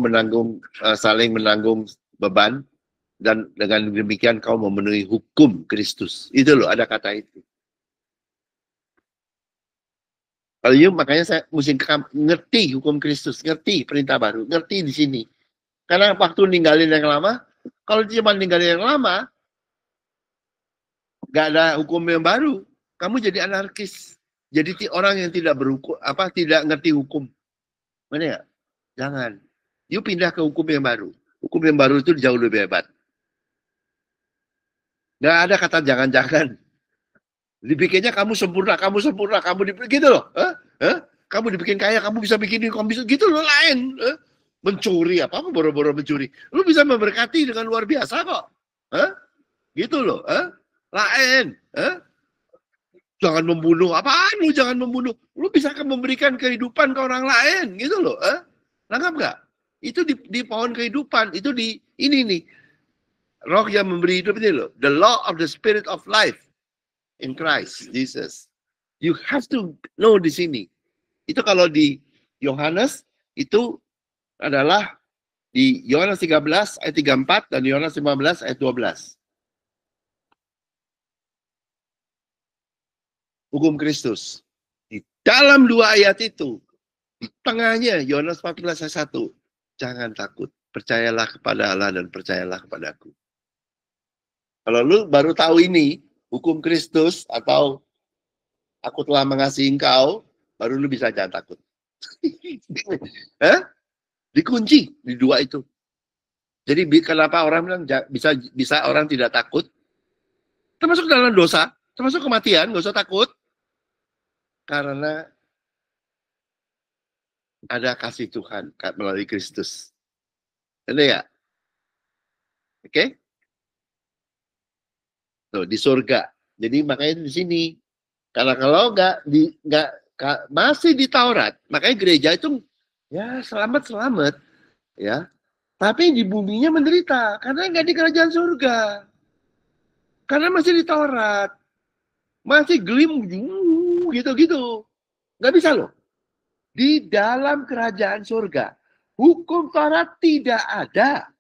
saling menanggung beban, dan dengan demikian kau memenuhi hukum Kristus. Itu loh, ada kata itu. Kalau makanya saya mesti ngerti hukum Kristus, ngerti perintah baru, ngerti di sini. Karena waktu ninggalin yang lama, kalau cuma ninggalin yang lama, nggak ada hukum yang baru, kamu jadi anarkis. Jadi orang yang tidak berhukum, tidak ngerti hukum. Mana ya? Jangan. You pindah ke hukum yang baru. Hukum yang baru itu jauh lebih hebat. Nggak ada kata jangan-jangan. Dibikinnya kamu sempurna, kamu dibikin gitu loh. Kamu dibikin kaya, kamu bisa bikin ini, kamu bisa gitu loh, lain. Mencuri apa boro-boro mencuri. Lu bisa memberkati dengan luar biasa kok. Gitu loh. Lain. Jangan membunuh. Apaan lu jangan membunuh? Lu bisa memberikan kehidupan ke orang lain, gitu loh. Nangkap nggak? Itu di pohon kehidupan, itu di ini nih. Roh yang memberi hidup ini loh. The law of the spirit of life in Christ Jesus. You have to know di sini. Itu kalau di Yohanes itu adalah di Yohanes 13 ayat 34 dan Yohanes 15 ayat 12. Hukum Kristus. Di dalam dua ayat itu, di tengahnya Yohanes 14 ayat 1. Jangan takut, percayalah kepada Allah dan percayalah kepadaku. Kalau lu baru tahu ini, hukum Kristus atau aku telah mengasihi engkau, baru lu bisa jangan takut. Dikunci di dua itu. Jadi kenapa orang bilang bisa orang tidak takut? Termasuk dalam dosa, termasuk kematian, nggak usah takut. Karena ada kasih Tuhan melalui Kristus. Ada ya? Oke? Tuh, di surga. Jadi makanya di sini. Karena kalau masih di Taurat, makanya gereja itu ya selamat ya. Tapi di buminya menderita karena nggak di kerajaan surga. Karena masih di Taurat. Masih gelim gitu-gitu. Nggak bisa loh. Di dalam kerajaan surga, hukum Taurat tidak ada.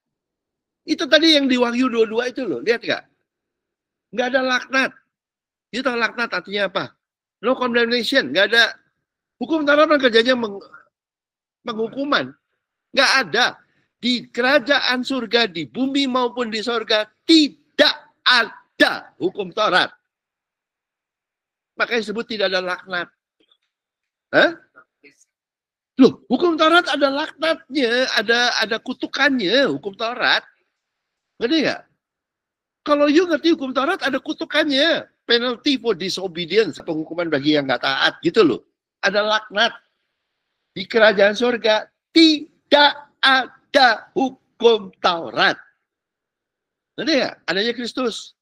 Itu tadi yang di Wahyu 22 itu loh, lihat nggak? Nggak ada laknat. Itu tahu laknat artinya apa? No condemnation, nggak ada. Hukum Taurat kan kerjanya penghukuman. Nggak ada. Di kerajaan surga, di bumi maupun di surga, tidak ada hukum Taurat. Makanya disebut tidak ada laknat. Hah? Loh, hukum Taurat ada laknatnya, ada kutukannya, hukum Taurat. Ngerti nggak? Kalau you ngerti hukum Taurat ada kutukannya. Penalty for disobedience, penghukuman bagi yang nggak taat, gitu loh. Ada laknat. Di kerajaan surga tidak ada hukum Taurat. Ngerti nggak? Adanya Kristus.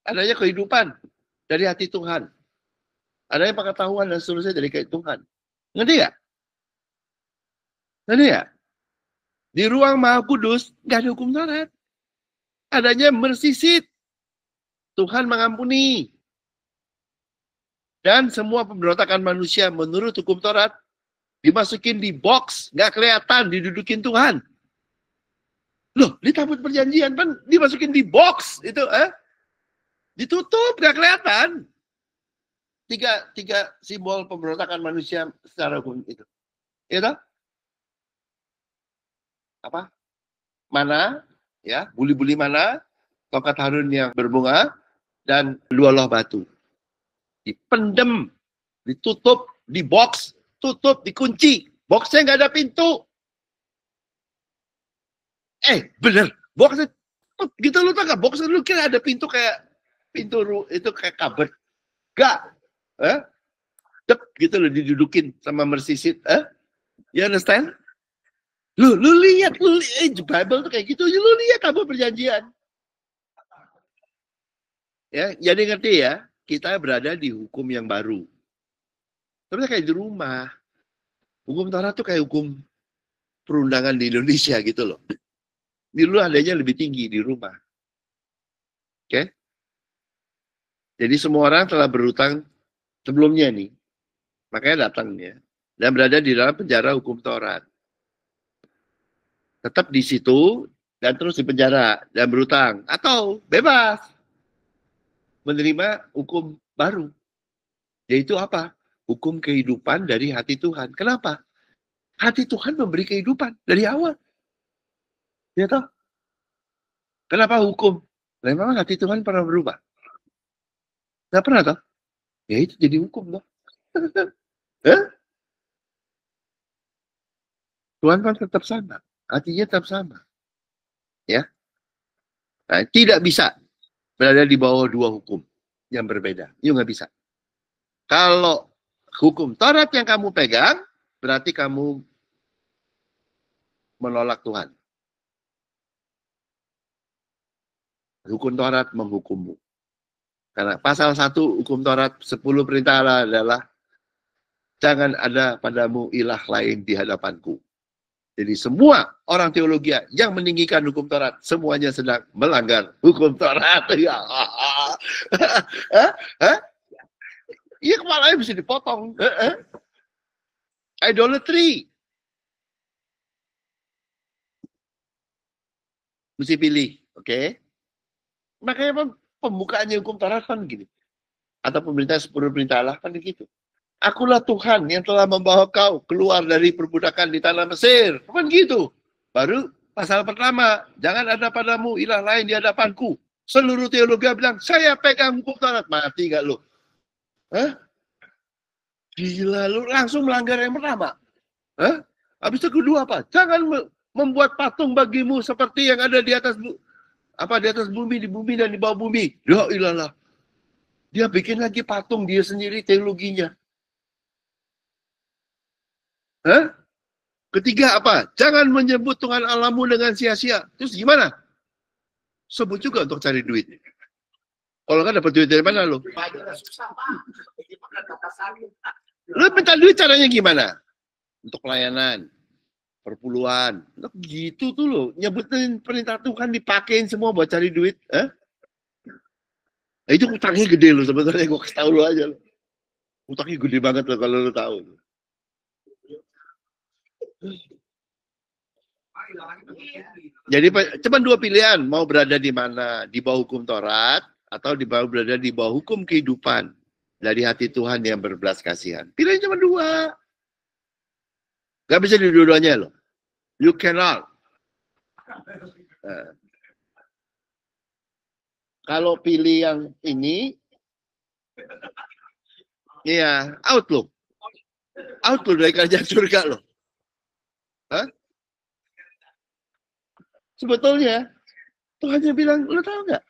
Adanya kehidupan dari hati Tuhan. Adanya pengetahuan dan seterusnya dari Tuhan. Ngerti nggak? Ngerti nggak? Di ruang Maha Kudus nggak ada hukum Taurat. Adanya mercy seat. Tuhan mengampuni. Dan semua pemberontakan manusia menurut hukum Taurat dimasukin di box, nggak kelihatan, didudukin Tuhan. Loh, di tabut perjanjian kan dimasukin di box itu, ditutup, nggak kelihatan. Tiga simbol pemberontakan manusia secara hukum itu. Itu apa? Mana, ya, buli-buli mana, tongkat Harun yang berbunga, dan dua loh batu. Dipendem, ditutup, di box, tutup, dikunci. Boxnya nggak ada pintu. Bener, boxnya gitu lu tau gak? Boxnya lu kira ada pintu kayak pintu itu kayak kabel. Gak. Dep gitu loh didudukin sama mercy seat. You understand? Lu lihat, Bible tuh kayak gitu. Lu lihat apa perjanjian. Ya, jadi ngerti ya. Kita berada di hukum yang baru. Tapi kayak di rumah. Hukum Taurat tuh kayak hukum perundangan di Indonesia gitu loh. Di lu adanya lebih tinggi di rumah. Oke? Jadi semua orang telah berutang sebelumnya nih. Makanya datang ya. Dan berada di dalam penjara hukum Taurat. Tetap di situ dan terus di penjara dan berutang. Atau bebas. Menerima hukum baru. Yaitu apa? Hukum kehidupan dari hati Tuhan. Kenapa? Hati Tuhan memberi kehidupan dari awal. Ya toh? Kenapa hukum? Nah, memang hati Tuhan pernah berubah. Nggak pernah toh? Ya itu jadi hukum toh. Tuhan kan tetap sama. Hatinya tetap sama. Ya. Nah, tidak bisa berada di bawah dua hukum yang berbeda. Itu nggak bisa. Kalau hukum Taurat yang kamu pegang, berarti kamu menolak Tuhan. Hukum Taurat menghukummu. Karena pasal 1 hukum Taurat 10 perintah Allah adalah jangan ada padamu ilah lain di hadapanku. Jadi semua orang teologi yang meninggikan hukum Taurat, semuanya sedang melanggar hukum Taurat. Iya, kepalanya bisa dipotong. Idolatry. Mesti pilih, oke? Makanya pembukaannya hukum Taurat kan gini. Atau pemerintah 10 perintah Allah kan begitu. Akulah Tuhan yang telah membawa kau keluar dari perbudakan di tanah Mesir. Kan gitu. Baru pasal pertama, jangan ada padamu ilah lain di hadapanku. Seluruh teologi bilang, saya pegang hukum Taurat. Mati gak lu? Hah? Gila, lu langsung melanggar yang pertama. Hah? Habis itu kedua apa? Jangan membuat patung bagimu seperti yang ada di atas di atas bumi, di bumi dan di bawah bumi. Ya ilah. Dia bikin lagi patung dia sendiri teologinya. Hah? Ketiga apa? Jangan menyebut Tuhan Allahmu dengan sia-sia. Terus gimana? Sebut juga untuk cari duit. Kalau kan dapat duit dari mana lu? Lu minta duit caranya gimana? Untuk pelayanan, perpuluhan. Gitu tuh lo. Nyebutin perintah Tuhan dipakein semua buat cari duit. Nah, itu utangnya gede lo sebetulnya. Gue kasih tau lo aja lo. Utangnya gede banget lo kalau lo tahu. Jadi cuma dua pilihan. Mau berada di mana? Di bawah hukum Taurat atau berada di bawah hukum kehidupan dari hati Tuhan yang berbelas kasihan. Pilihan cuma dua. Gak bisa di dua-duanya loh. You cannot. Kalau pilih yang ini, iya, out loh. Out loh dari kerajaan surga loh. Hah? Sebetulnya, Tuhan bilang, lu tahu nggak?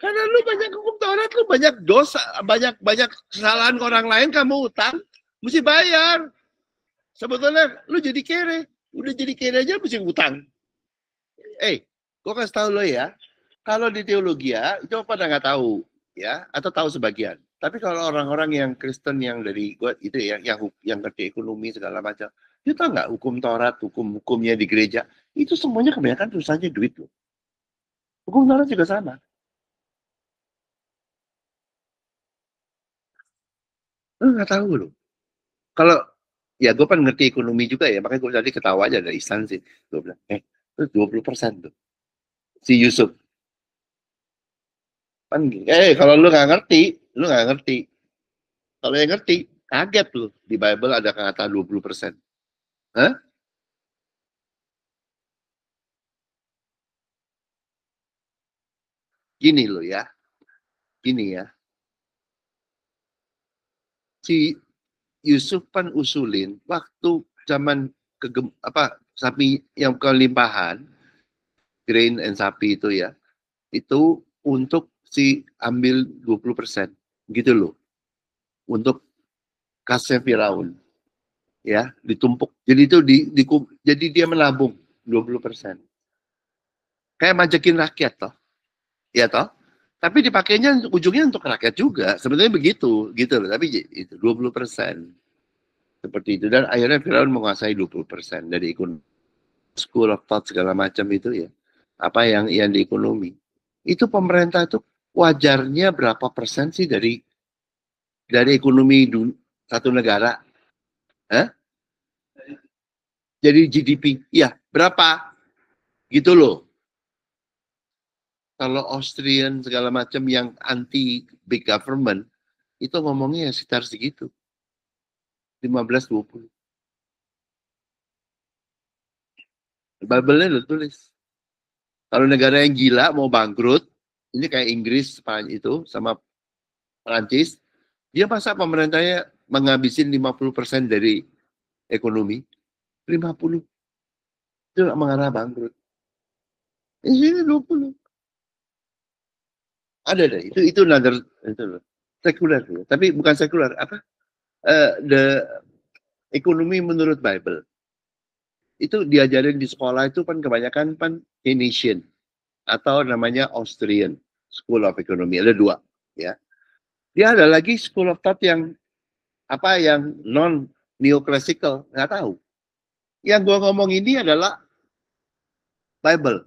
Karena lu banyak hukum Taurat, lu banyak dosa, banyak kesalahan ke orang lain, kamu utang, mesti bayar. Sebetulnya, lu jadi kere. Udah jadi kere aja mesti utang. Gue kasih tahu lo ya, kalau di teologi ya, itu pada nggak tahu, ya, atau tahu sebagian. Tapi kalau orang-orang yang Kristen yang dari gue itu ya, yang ngerti ekonomi segala macam, dia tahu nggak hukum Taurat, hukumnya di gereja, itu semuanya kebanyakan tulisannya duit loh. Hukum Taurat juga sama. Lu nggak tahu loh. Kalau ya gue kan ngerti ekonomi juga ya, makanya gue tadi ketawa aja dari instansi. Gue bilang, itu 20% tuh. Si Yusuf. Kan, kalau lu nggak ngerti. Kalau yang ngerti, kaget lu. Di Bible ada kata 20%. Hah? Gini loh ya. Gini ya. Si Yusuf kan usulin waktu zaman sapi yang kelimpahan, grain and sapi itu ya, itu untuk si ambil 20%. Gitu loh. Untuk kasnya Firaun. Ya, ditumpuk. Jadi itu jadi dia menabung 20%. Kayak majekin rakyat toh. Ya toh? Tapi dipakainya ujungnya untuk rakyat juga. Sebenarnya begitu, gitu loh. Tapi itu 20%. Seperti itu. Dan akhirnya Firaun menguasai 20% dari ekonomi. School of Thought segala macam itu ya. Apa yang di ekonomi. Itu pemerintah itu wajarnya berapa persen sih dari ekonomi satu negara? Hah? Jadi GDP. Ya, berapa? Gitu loh. Kalau Austrian segala macam yang anti big government, itu ngomongnya sekitar segitu. 15-20. Bible-nya udah tulis. Kalau negara yang gila mau bangkrut, ini kayak Inggris itu sama Perancis, dia masa pemerintahnya menghabisin 50% dari ekonomi? 50. Itu mengarah bangkrut. Ini sini 20. Ada deh. Itu another itu sekuler. Tapi bukan sekuler, apa? The ekonomi menurut Bible. Itu diajarin di sekolah itu kan kebanyakan Keynesian atau namanya Austrian School of Economy. Ada dua, ya. Dia ada lagi School of Thought yang non neoclassical, nggak tahu. Yang gue ngomong ini adalah Bible.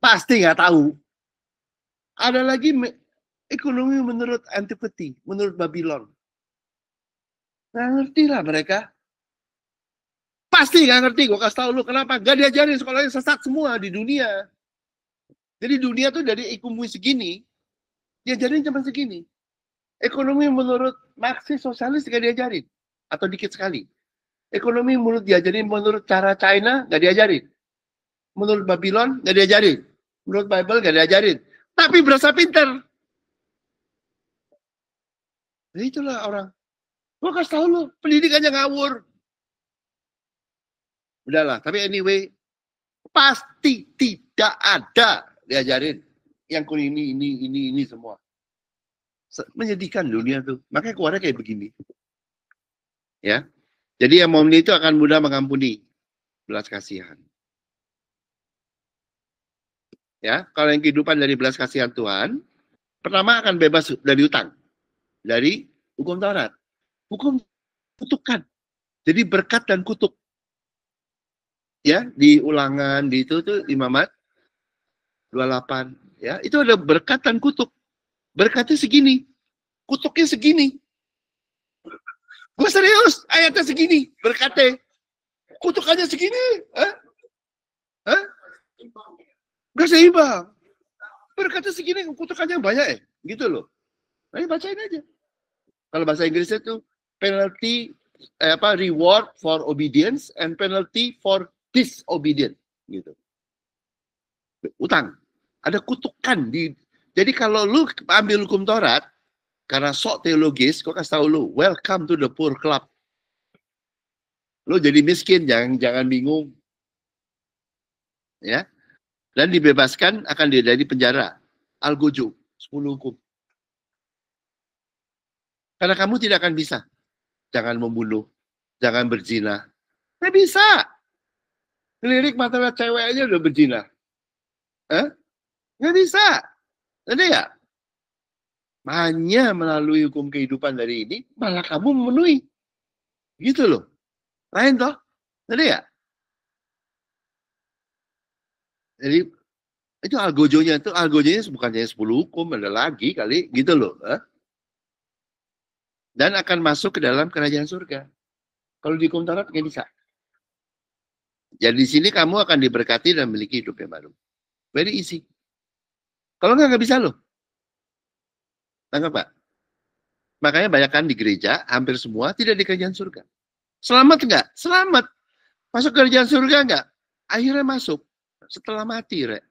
Pasti nggak tahu. Ada lagi ekonomi menurut Antiquity, menurut Babylon. Nggak ngerti lah mereka. Pasti nggak ngerti, gue kasih tahu lu kenapa. Gak diajarin sekolahnya sesat semua di dunia. Jadi dunia tuh dari ekonomi segini, diajarin cuma segini. Ekonomi menurut Marxis sosialis gak diajarin. Atau dikit sekali. Ekonomi menurut diajarin menurut cara China gak diajarin. Menurut Babylon gak diajarin. Menurut Bible gak diajarin. Tapi berasa pinter. Nah, itulah orang. Gue kasih tahu lo, pendidikannya ngawur. Udahlah, tapi anyway, pasti tidak ada diajarin yang ini semua. Menyedihkan dunia tuh. Makanya keluarnya kayak begini. Ya. Jadi yang mau itu akan mudah mengampuni. Belas kasihan. Ya, kalau yang kehidupan dari belas kasihan Tuhan, pertama akan bebas dari utang. Dari hukum Taurat. Hukum kutukan. Jadi berkat dan kutuk. Ya, di ulangan di itu tuh Imamat 28, ya. Itu ada berkat dan kutuk. Berkatnya segini, kutuknya segini. Gue serius, ayatnya segini, berkatnya. Kutukannya segini. Hah? Gak seimbang. Berkatnya segini, kutukannya banyak ya. Gitu loh. Nah, bacain aja. Kalau bahasa Inggrisnya tuh penalty reward for obedience and penalty for disobedience gitu. Utang. Ada kutukan di. Jadi kalau lu ambil hukum Taurat karena sok teologis, kok kasih tahu lu, welcome to the poor club. Lu jadi miskin, jangan bingung. Ya. Dan dibebaskan akan dari penjara. Algojo, 10 hukum. Karena kamu tidak akan bisa. Jangan membunuh, jangan berzina. Nggak bisa. Lirik mata cewek aja udah berzina. Nggak bisa. Ada ya? Hanya melalui hukum kehidupan dari ini, malah kamu memenuhi. Gitu loh. Lain toh? Ada ya? Jadi, itu algojonya bukannya 10 hukum, ada lagi kali. Gitu loh. Dan akan masuk ke dalam kerajaan surga. Kalau di hukum Taurat nggak bisa. Jadi di sini kamu akan diberkati dan memiliki hidup yang baru. Very easy. Kalau nggak bisa loh. Tangkap Pak? Makanya banyakkan di gereja, hampir semua tidak di kerajaan surga. Selamat enggak? Selamat. Masuk kerajaan surga enggak? Akhirnya masuk. Setelah mati, Rek.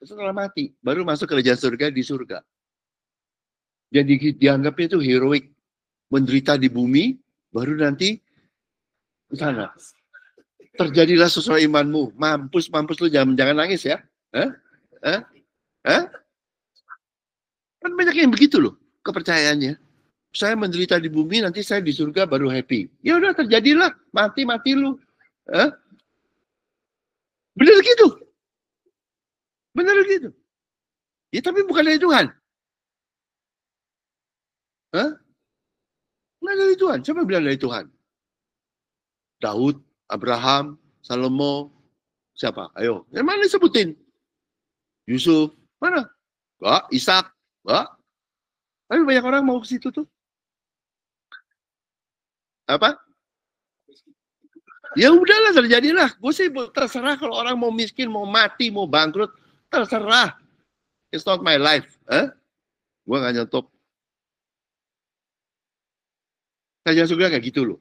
Setelah mati, baru masuk kerajaan surga di surga. Jadi dianggapnya itu heroik. Menderita di bumi, baru nanti ke sana. Terjadilah sesuai imanmu. Mampus lu, jangan nangis ya. Kan banyak yang begitu loh, kepercayaannya. Saya menderita di bumi, nanti saya di surga baru happy. Ya udah terjadilah, mati lu. Bener gitu. Bener gitu. Ya tapi bukan dari Tuhan. Nggak dari Tuhan. Siapa bilang dari Tuhan? Daud, Abraham, Salomo, siapa? Ayo, yang mana disebutin? Yusuf, mana? Enggak, Ishak, enggak. Tapi banyak orang mau ke situ tuh. Apa? Ya udahlah, terjadilah. Gue sih terserah kalau orang mau miskin, mau mati, mau bangkrut, terserah. It's not my life. Gue gak nyetop. Kerjaan surga kayak gitu loh.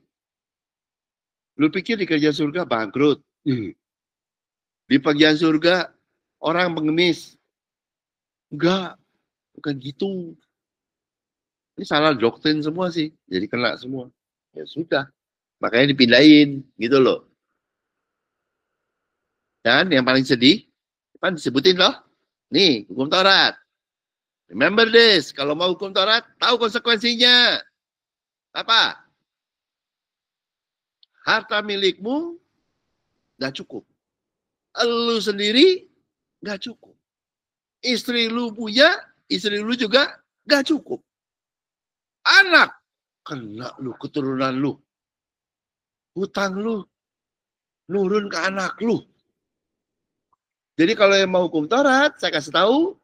Lu pikir di kerjaan surga bangkrut? Di kerjaan surga orang pengemis. Enggak, bukan gitu. Ini salah doktrin semua sih. Jadi kena semua. Ya sudah. Makanya dipindahin. Gitu loh. Dan yang paling sedih, kan disebutin loh. Nih, hukum Taurat. Remember this. Kalau mau hukum Taurat, tahu konsekuensinya. Apa? Harta milikmu gak cukup. Lu sendiri gak cukup. Istri lu punya, istri lu juga gak cukup. Anak, kena lu, keturunan lu. Hutang lu, nurun ke anak lu. Jadi kalau yang mau hukum Taurat, saya kasih tahu,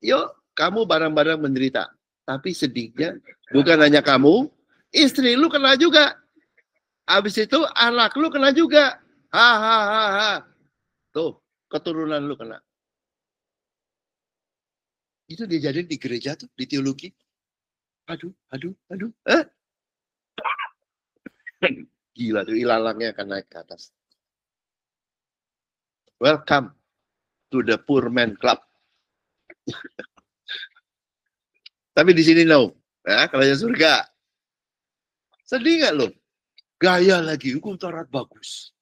yuk kamu bareng-bareng menderita. Tapi sedihnya, bukan hanya kamu, istri lu kena juga. Habis itu anak lu kena juga. Hahaha. Tuh, keturunan lu kena. Itu diajarin di gereja tuh, di teologi. Aduh. Gila tuh, ilalangnya akan naik ke atas. Welcome to the poor man club. Tapi di sini no. Ya, kalau yang surga. Sedih nggak lo? Gaya lagi, hukum Taurat bagus.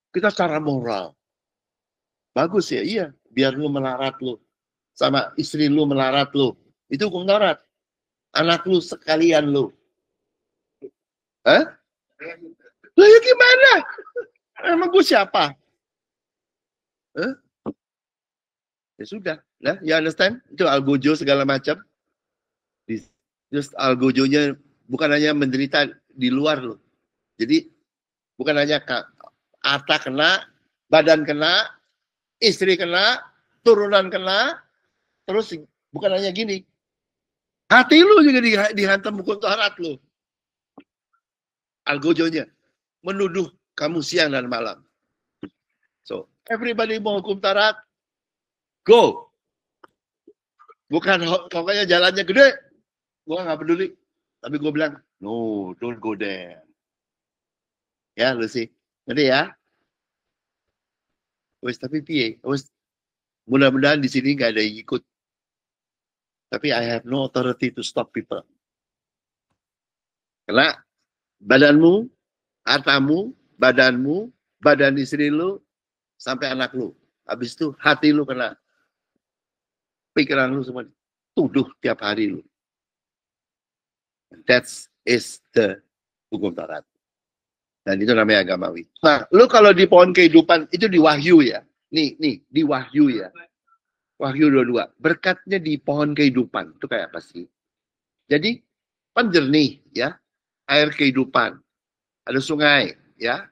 Kita secara moral. Bagus ya, iya. Biar lu melarat lu. Sama istri lu melarat lu. Itu hukum Taurat. Anak lu sekalian lu. Hah? Lah ya gimana? Emang gue siapa? Hah? Ya sudah. Nah, you understand? Itu algojo segala macam. Terus algojonya bukan hanya menderita di luar loh. Jadi bukan hanya harta kena, badan kena, istri kena, turunan kena, terus bukan hanya gini. Hati lu juga dihantam hukum Taurat lu. Algojonya menuduh kamu siang dan malam. So, everybody mau hukum Taurat, go. Bukan pokoknya jalannya gede, gue nggak peduli. Tapi gue bilang, no, don't go there. Ya, lu sih. Ngerti ya? Wes, tapi piye? Wes, mudah-mudahan di sini nggak ada yang ikut. Tapi I have no authority to stop people. Karena badanmu, hartamu, badanmu, badan istri lu, sampai anak lu. Habis itu hati lu kena. Pikiran lu semua tuduh tiap hari lu. That is the hukum Taurat. Dan itu namanya agamawi. Nah, lu kalau di pohon kehidupan itu di Wahyu ya. Nih, di Wahyu ya. Wahyu 22. Berkatnya di pohon kehidupan. Itu kayak apa sih? Jadi, kan jernih ya. Air kehidupan. Ada sungai ya.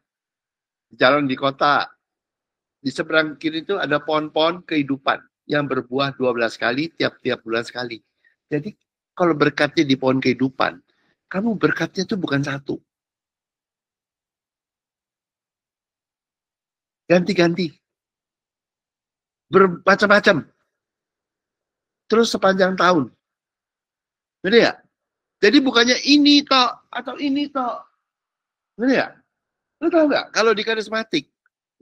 Jalan di kota. Di seberang kiri itu ada pohon-pohon kehidupan yang berbuah 12 kali tiap-tiap bulan sekali. Jadi, kalau berkatnya di pohon kehidupan, kamu berkatnya itu bukan satu. Ganti-ganti. Bermacam-macam. Terus sepanjang tahun. Ngerti ya? Jadi bukannya ini toh atau ini toh. Ngerti ya? Lu tahu nggak? Kalau di karismatik,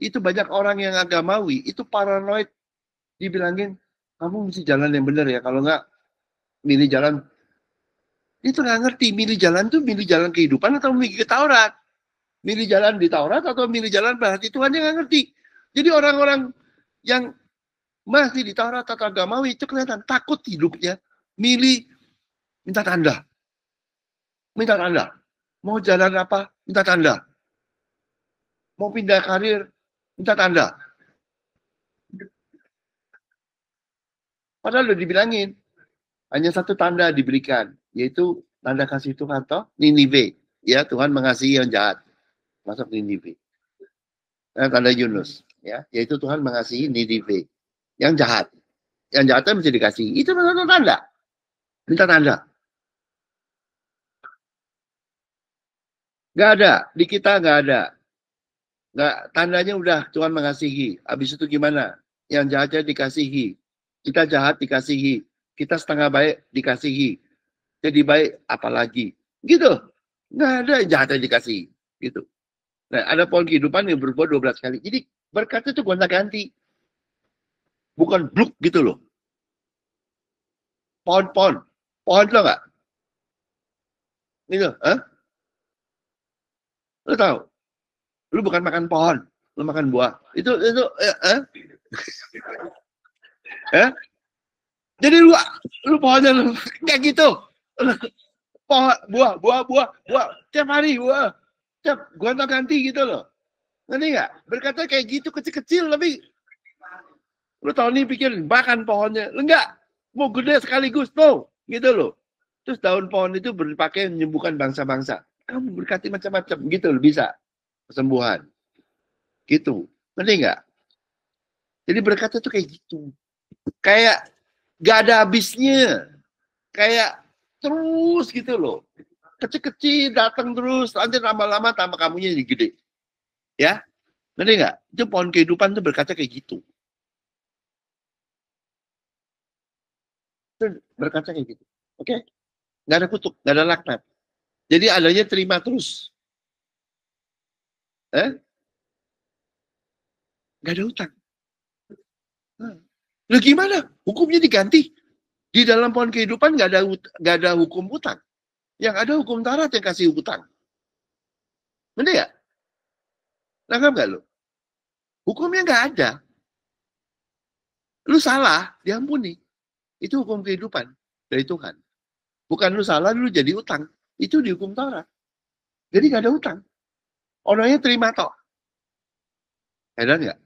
itu banyak orang yang agamawi, itu paranoid. Dibilangin, kamu mesti jalan yang benar ya. Kalau nggak, milih jalan. Itu nggak ngerti. Milih jalan tuh milih jalan kehidupan atau milih ke Taurat. Milih jalan di Taurat atau milih jalan berarti Tuhan yang nggak ngerti. Jadi orang-orang yang masih di Taurat atau agamawi itu kelihatan takut hidupnya. Milih minta tanda. Minta tanda. Mau jalan apa? Minta tanda. Mau pindah karir? Minta tanda. Padahal udah dibilangin. Hanya satu tanda diberikan. Yaitu tanda kasih Tuhan. Toh Ninive. Ya, Tuhan mengasihi yang jahat. Masuk Ninive. Tanda Yunus. Ya, yaitu Tuhan mengasihi Ninive. Yang jahat. Yang jahatnya mesti dikasihi. Itu satu tanda. Minta tanda. Nggak ada. Di kita nggak ada. Nggak, tandanya udah Tuhan mengasihi. Habis itu gimana? Yang jahatnya dikasihi. Kita jahat dikasihi. Kita setengah baik dikasihi. Jadi baik apalagi. Gitu. Nggak ada yang jahatnya dikasihi. Gitu. Nah, ada pohon kehidupan yang berbuah 12 kali. Jadi berkatnya itu gonta-ganti. Bukan bluk gitu loh. Pohon-pohon. Pohon lo nggak? Gitu. Hah? Lo tahu? Lu bukan makan pohon. Lu makan buah. Itu Jadi lu pohonnya lu kayak gitu. Pohon, buah. Tiap hari buah. Tiap gonta-ganti gitu loh. Ngerti nggak? Berkata kayak gitu kecil-kecil tapi lu tahun ini pikir makan pohonnya. Enggak. Mau gede sekaligus tuh. Gitu loh. Terus daun pohon itu berpakai menyembuhkan bangsa-bangsa. Kamu berkati macam-macam gitu loh bisa. Kesembuhan. Gitu. Ngerti nggak? Jadi berkata tuh kayak gitu. Kayak gak ada habisnya. Kayak terus gitu loh. Kecil-kecil datang terus. Nanti lama-lama tambah kamunya jadi gede. Ya. Ngerti nggak? Itu pohon kehidupan tuh berkata kayak gitu. Berkata kayak gitu. Oke? Okay? Nggak ada kutuk. Nggak ada laknat. Jadi adanya terima terus. Nggak ada utang. Loh gimana? Hukumnya diganti. Di dalam pohon kehidupan nggak ada hukum utang. Yang ada hukum Taurat yang kasih utang. Bener ya? Nangkap nggak lo? Hukumnya nggak ada. Lu salah, diampuni. Itu hukum kehidupan dari Tuhan. Bukan lu salah, lu jadi utang. Itu di hukum Taurat. Jadi nggak ada utang. Orangnya terima toh. Heran nggak?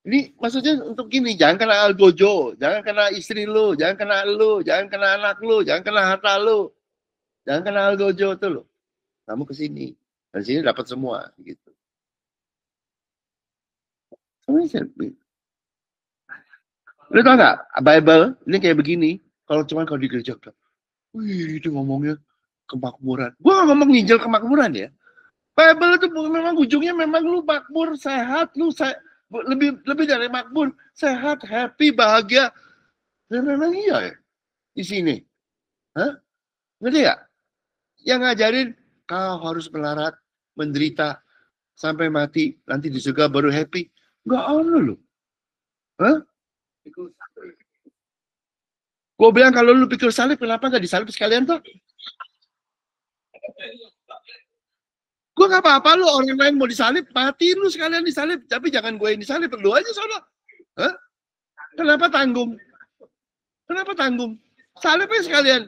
Ini maksudnya untuk gini, jangan kena algojo, jangan kena istri lu, jangan kena lu, jangan kena anak lu, jangan kena harta lu, jangan kena algojo tuh lo. Kamu kesini, dari sini dapat semua gitu. Lu tau nggak, Bible ini kayak begini, kalau di gereja, wih itu ngomongnya kemakmuran. Gua ngomong nginjil kemakmuran ya. Bible itu memang ujungnya memang lu makmur, sehat, lebih dari makmur, sehat, happy, bahagia. Dan memang iya ya di sini. Hah? Ngerti ya? Yang ngajarin kau harus melarat, menderita sampai mati, nanti di surga baru happy. Enggak ada loh. Hah? Gue bilang kalau lu pikir salib, kenapa nggak disalib sekalian tuh? Gue nggak apa-apa lu, orang lain mau disalib, mati lu sekalian disalib. Tapi jangan gue yang disalib, lu aja sono. Hah? Kenapa tanggung? Kenapa tanggung? Salib aja sekalian.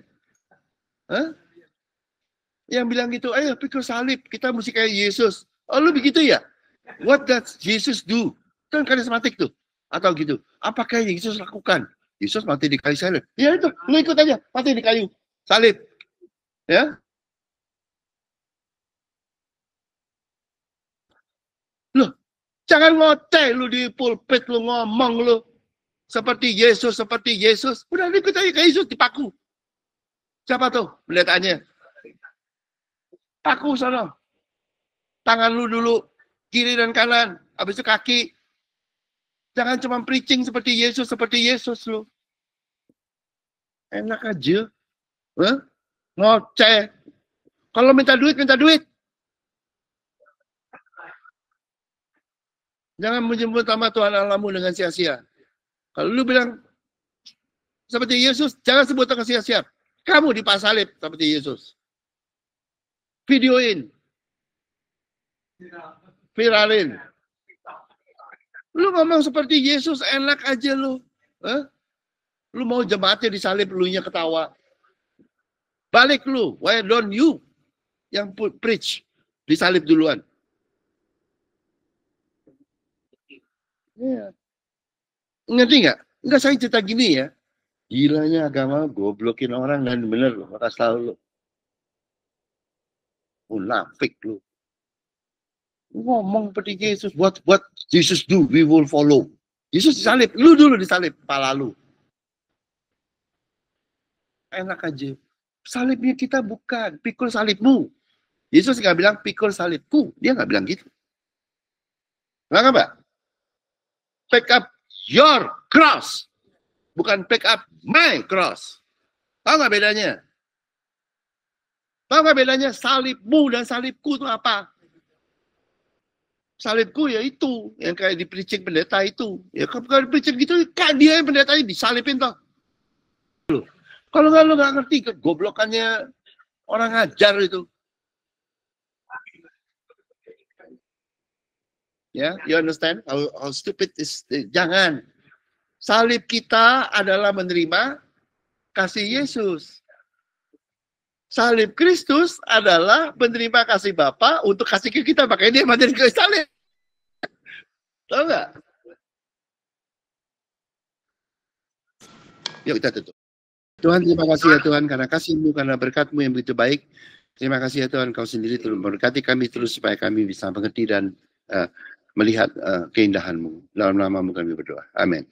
Hah? Yang bilang gitu, ayo pikir salib, kita mesti kayak Yesus. Oh lu begitu ya? What does Jesus do? Kan karismatik tuh. Atau gitu. Apakah yang Yesus lakukan? Yesus mati di kayu salib. Ya itu, lu ikut aja, mati di kayu salib. Ya? Loh, jangan ngoceh lu di pulpit, lu ngomong lu. Seperti Yesus. Udah ikut aja kayak Yesus, dipaku. Siapa tuh pendetaannya? Paku sana. Tangan lu dulu, kiri dan kanan. Habis itu kaki. Jangan cuma preaching seperti Yesus lu. Enak aja. Huh? Ngoceh. Kalau minta duit. Jangan menyebut nama Tuhan Allahmu dengan sia-sia. Kalau lu bilang seperti Yesus, jangan sebut dengan sia-sia. Kamu dipasalib seperti Yesus. Videoin. Viralin. Lu ngomong seperti Yesus, enak aja lu. Huh? Lu mau jemaatnya disalib, lu nya ketawa. Balik lu, why don't you yang preach disalib duluan? Yeah. Ngerti nggak? Enggak, saya cerita gini ya. Gilanya agama, goblokin orang dan bener loh, makasih tahu lu. Munafik lu. Ngomong seperti Yesus, what Jesus do, we will follow. Yesus disalib, lu dulu disalib, kepala lu. Enak aja. Salibnya kita bukan, pikul salibmu. Yesus nggak bilang pikul salibku, dia nggak bilang gitu. Nggak Mbak? Pick up your cross, bukan pick up my cross. Tahu nggak bedanya? Tahu nggak bedanya salibmu dan salibku itu apa? Salibku ya itu, yang kayak di preaching pendeta itu. Ya kalau di preaching gitu, kan dia yang pendeta ini disalibin toh. Kalau nggak lu nggak ngerti kegoblokannya orang ngajar itu. Ya, you understand how stupid is? Jangan. Salib kita adalah menerima kasih Yesus. Salib Kristus adalah menerima kasih Bapa untuk kasih ke kita. Makanya dia mati di kayu salib. Tahu nggak? Yuk kita tutup. Tuhan, terima kasih ya Tuhan, karena kasih-Mu, karena berkat-Mu yang begitu baik. Terima kasih ya Tuhan, Kau sendiri terus memberkati kami terus supaya kami bisa mengerti dan melihat keindahan-Mu. Dalam nama-Mu kami berdoa. Amin.